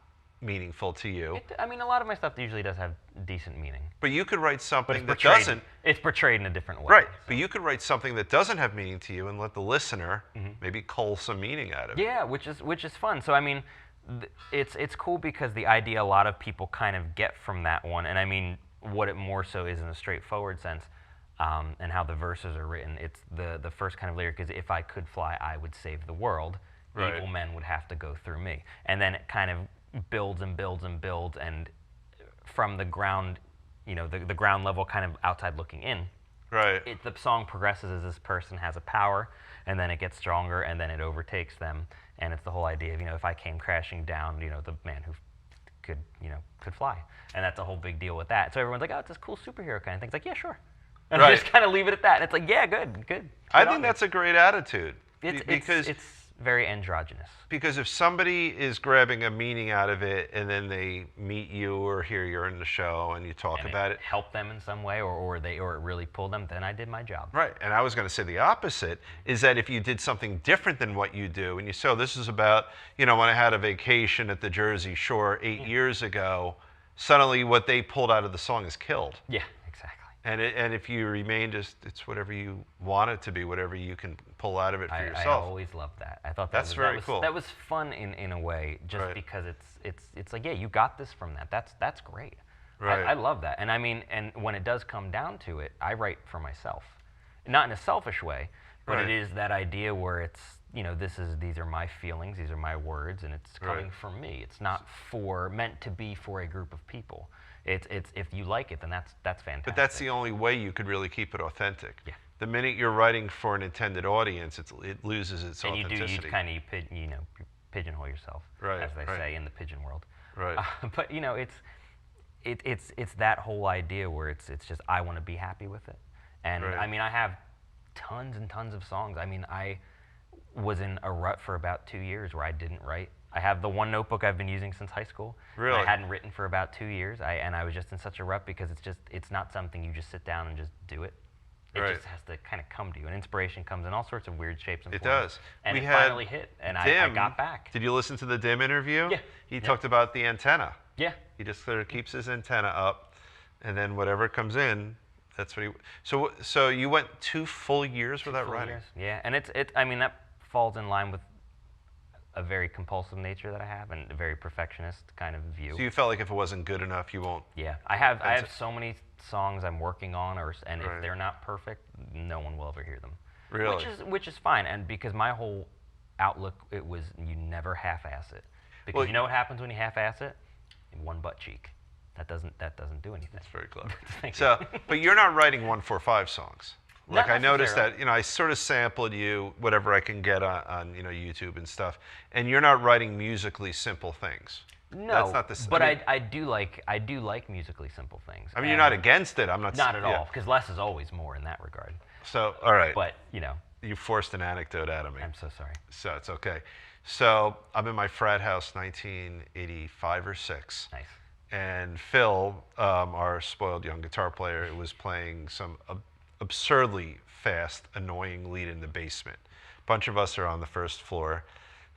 meaningful to you. I mean, a lot of my stuff usually does have decent meaning. But you could write something that portrayed, doesn't. It's portrayed in a different way. Right. So. But you could write something that doesn't have meaning to you and let the listener maybe cull some meaning out of it. Yeah, which is fun. So I mean, it's cool because the idea a lot of people kind of get from that one, and I mean, what it more so is in a straightforward sense. and how the verses are written. It's the first kind of lyric is, if I could fly, I would save the world. Right. Evil men would have to go through me. And then it kind of builds and builds and builds, and from the ground, the ground level, kind of outside looking in, Right. the song progresses as this person has a power, and then it gets stronger, and then it overtakes them. And it's the whole idea of, if I came crashing down, the man who could fly. And that's a whole big deal with that. So everyone's like, oh, it's this cool superhero kind of thing. It's like, yeah, sure. And Right. I just kind of leave it at that. And it's like, yeah, good. I think that's a great attitude. Because it's very androgynous. Because if somebody is grabbing a meaning out of it and then they meet you or hear you're in the show and you talk And about it, help them in some way, or it really pulled them, then I did my job. right. And I was going to say the opposite is that if you did something different than what you do, and you say, oh, this is about, when I had a vacation at the Jersey Shore 8 years ago, suddenly what they pulled out of the song is killed. Yeah, exactly. And if you remain just, it's whatever you want it to be, whatever you can pull out of it for yourself. I always loved that. I thought That's very cool. That was fun in a way, just Right. because it's like, yeah, you got this from that. That's great. Right. I love that. And I mean, and when it does come down to it, I write for myself, not in a selfish way, but Right. it is that idea where it's, these are my feelings, these are my words, and it's coming Right. from me. It's not meant to be for a group of people. It's if you like it, then that's fantastic. But that's the only way you could really keep it authentic. Yeah. The minute you're writing for an intended audience, it loses its and authenticity. you kind of pigeonhole yourself, Right, as they right. say in the pigeon world. Right. But it's that whole idea where it's just, I want to be happy with it. And Right. I mean, I have tons and tons of songs. I mean, I was in a rut for about 2 years where I didn't write. I have the one notebook I've been using since high school. Really? And I hadn't written for about 2 years. And I was just in such a rut because it's not something you just sit down and just do it. It Right. just has to kind of come to you. And inspiration comes in all sorts of weird shapes and It forms. does. And We it had finally hit, and I Dim. got back. Did you listen to the Dim interview? Yeah. He Yeah. talked about the antenna. Yeah. He just sort of keeps his antenna up, and then whatever comes in, that's what he. So you went 2 full years without Full writing. years. Yeah, and I mean, that falls in line with a very compulsive nature that I have, and a very perfectionist kind of view. So you felt like if it wasn't good enough, you won't. Yeah, I have so many songs I'm working on, and Right. if they're not perfect, no one will ever hear them. Really? Which is fine, and because my whole outlook, it was, you never half-ass it, because Well, you know what happens when you half-ass it? One butt cheek. That doesn't do anything. That's very clever. Thank So, but you're not writing 1-4-5 songs. Like Not I noticed necessarily. that, I sort of sampled you, whatever I can get on YouTube and stuff, and you're not writing musically simple things. No, That's not the. but I mean, I do like musically simple things. I mean, you're and not against it. I'm not. Not at yeah. all, because less is always more in that regard. So, all right. But You forced an anecdote out of me. I'm so sorry. So it's okay. So I'm in my frat house, 1985 or 6. Nice. And Phil, our spoiled young guitar player, was playing some absurdly fast, annoying lead in the basement. A bunch of us are on the first floor,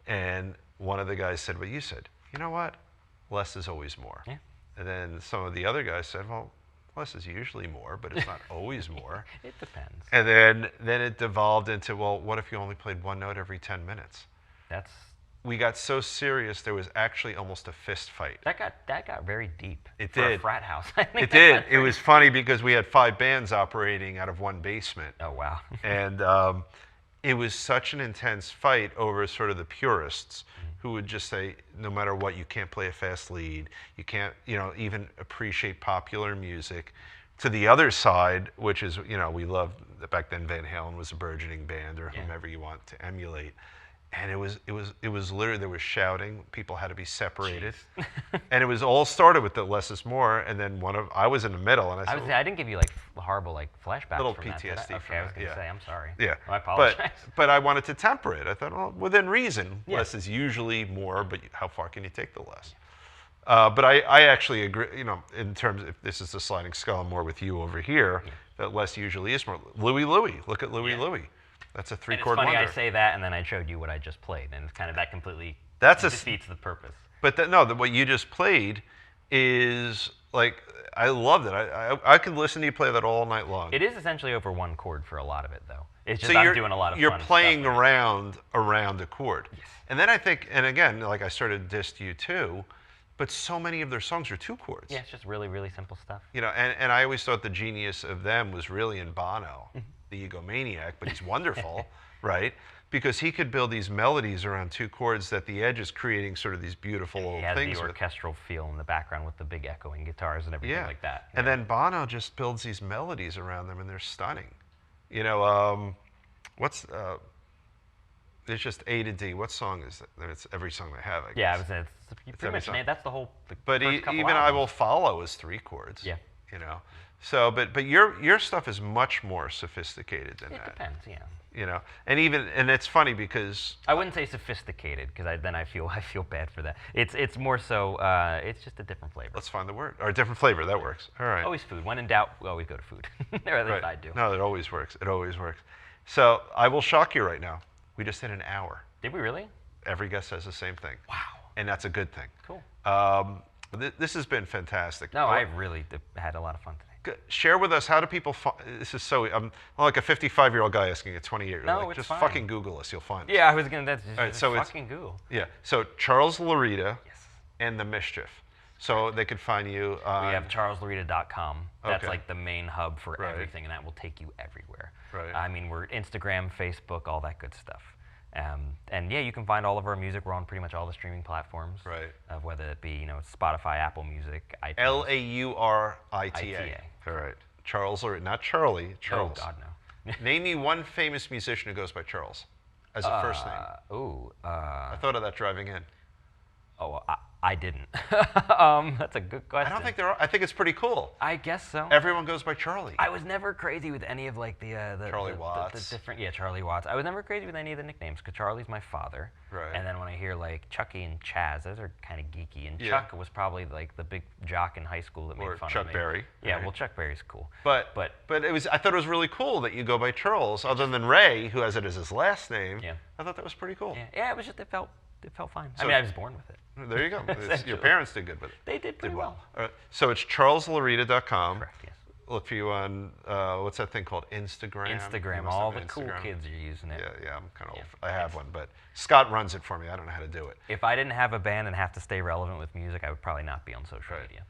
and one of the guys said what you said. You know what? Less is always more. Yeah. And then some of the other guys said, well, less is usually more, but it's not always more. It depends. And then it devolved into, well, what if you only played one note every 10 minutes? We got so serious, there was actually almost a fist fight. That got very deep. It for did. A frat house. I think It that did. got It very- was funny because we had 5 bands operating out of one basement. Oh wow. And it was such an intense fight over sort of the purists who would just say, no matter what, you can't play a fast lead. You can't, even appreciate popular music. To the other side, which is, we loved, back then Van Halen was a burgeoning band, or whomever you want to emulate. And it was literally, there was shouting. People had to be separated. And it was all started with the less is more. And then I was in the middle, and I said, I didn't give you horrible flashbacks. Little from that, did I? PTSD Okay, from I was that, gonna yeah. say I'm sorry. yeah. I apologize. But I wanted to temper it. I thought, well, within reason, Yeah. less is usually more, but how far can you take the less? But I actually agree, in terms of, if this is the sliding scale, I'm more with you over here, that less usually is more. Louie, look at Louie. That's a And it's three-chord funny wonder. I say that, and then I showed you what I just played, and it's kind of that completely defeats the purpose. But what you just played is like, I loved it. I could listen to you play that all night long. It is essentially over one chord for a lot of it, though. It's just So I'm doing a lot of you're fun playing stuff. around a chord. Yes. And then I think, and again, like I sort of dissed you too, but so many of their songs are 2 chords. Yeah, it's just really, really simple stuff. You know, and I always thought the genius of them was really in Bono, the egomaniac, but he's wonderful, right? Because he could build these melodies around 2 chords that the Edge is creating sort of these beautiful little He has things the with. orchestral feel in the background with the big echoing guitars and everything Yeah. like that. And then Bono just builds these melodies around them, and they're stunning. You know, it's just A to D. What song is it? It's every song they have, I guess. Yeah, it's pretty every much song. that's the whole. But first couple even I albums. Will Follow is 3 chords. Yeah. You know, so but your stuff is much more sophisticated than It that. depends, yeah. You know, and it's funny because I wouldn't say sophisticated because I feel bad for that. It's more so it's just a different flavor. let's find the word or a different flavor that works. All right. Always food. When in doubt, we always go to food. Or at least I do. No, it always works. It always works. So I will shock you right now. We just hit an hour. Did we really? Every guest says the same thing. Wow. And that's a good thing. Cool. This has been fantastic. No, I really had a lot of fun today. Share with us, how do people find, this is so, I'm like a 55-year-old guy asking a 28-year-old. No, like, it's just fine. fucking Google us, you'll find us. Yeah, I was gonna. That's just, All right, so it's- fucking Google. Yeah, so Charles Laurita Yes. and the Mischief. So they could find you on... We have charleslaurita.com. That's Okay. like the main hub for Right. everything, and that will take you everywhere. Right. I mean, we're Instagram, Facebook, all that good stuff. And yeah, you can find all of our music. We're on pretty much all the streaming platforms. Right. Of whether it be Spotify, Apple Music, iTunes. Laurita. ITA. All right. Charles Laurita, not Charlie, Charles. Oh God, no. Name me one famous musician who goes by Charles as a first name. I thought of that driving in. I didn't. That's a good question. I don't think there are. I think it's pretty cool. I guess so. Everyone goes by Charlie. I was never crazy with any of like the Charlie the Watts. different Charlie Watts. I was never crazy with any of the nicknames because Charlie's my father. Right. And then when I hear like Chucky and Chaz, those are kind of geeky. And Yeah. Chuck was probably like the big jock in high school that made Or fun Chuck of me. Berry, Yeah, right. well Chuck Berry's cool. But it was. I thought it was really cool that you go by Charles, other than Ray, who has it as his last name. Yeah. I thought that was pretty cool. Yeah, it was just it felt fine. So- I mean, I was born with it. There you go. Your Essentially. parents did good with it. They did pretty well. All right. So it's charleslaurita.com. Correct. Yes. Look for you on what's that thing called? Instagram. Instagram. You must All have the cool Instagram. kids are using it. Yeah, I'm kind of Yeah. old. I have one, but Scott runs it for me. I don't know how to do it. If I didn't have a band and have to stay relevant with music, I would probably not be on social Right. media.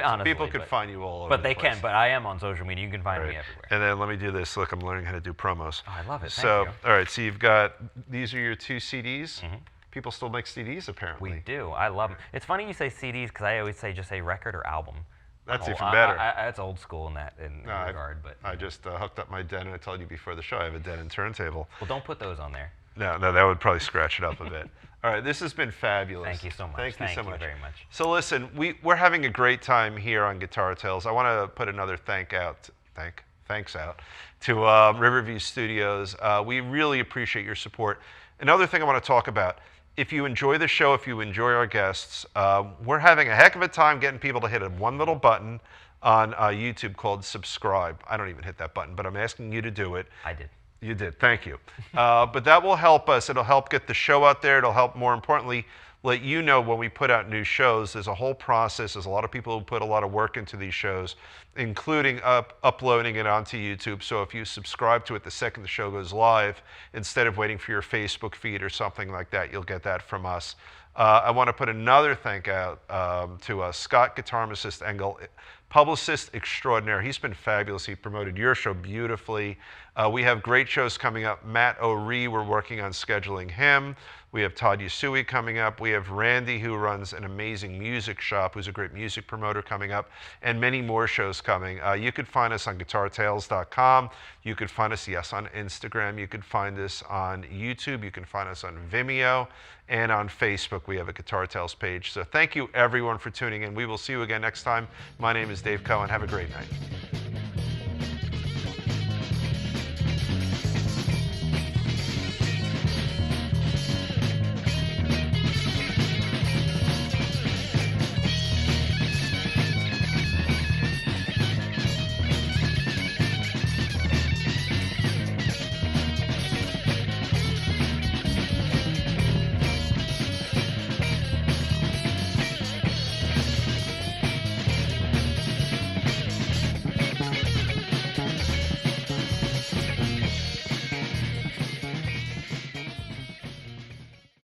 Honestly, People could find you all over But the they place. can. But I am on social media. You can find me Right. everywhere. And then let me do this. Look, I'm learning how to do promos. Oh, I love it. Thank So, you. all right. So you've got these are your 2 CDs. Mm-hmm. People still make CDs apparently. We do. I love them. It's funny you say CDs because I always say just say record or album. That's I'm even old- better. That's old school in that No, I- regard. But I just hooked up my Denon. I told you before the show I have a Denon turntable. well, don't put those on there. No, that would probably scratch it up a bit. All right, this has been fabulous. Thank you so much. Thank you so Thank you much. very much. So listen, we're having a great time here on Guitar Tales. I want to put another thanks out to Riverview Studios. We really appreciate your support. Another thing I want to talk about, if you enjoy the show, if you enjoy our guests, we're having a heck of a time getting people to hit one little button on YouTube called subscribe. I don't even hit that button, but I'm asking you to do it. I did. You did, thank you. But that will help us. It'll help get the show out there. It'll help, more importantly, let you know when we put out new shows. There's a whole process. There's a lot of people who put a lot of work into these shows, including uploading it onto YouTube. So if you subscribe to it the second the show goes live, instead of waiting for your Facebook feed or something like that, you'll get that from us. I want to put another thank out to Scott Guitarist Engel, publicist extraordinaire. He's been fabulous. He promoted your show beautifully. We have great shows coming up. Matt O'Ree, we're working on scheduling him. We have Todd Yasui coming up. We have Randy, who runs an amazing music shop, who's a great music promoter, coming up, and many more shows coming. You could find us on guitartales.com. You could find us, yes, on Instagram. You could find us on YouTube. You can find us on Vimeo. And on Facebook, we have a Guitar Tales page. So thank you, everyone, for tuning in. We will see you again next time. My name is Dave Cohen. Have a great night.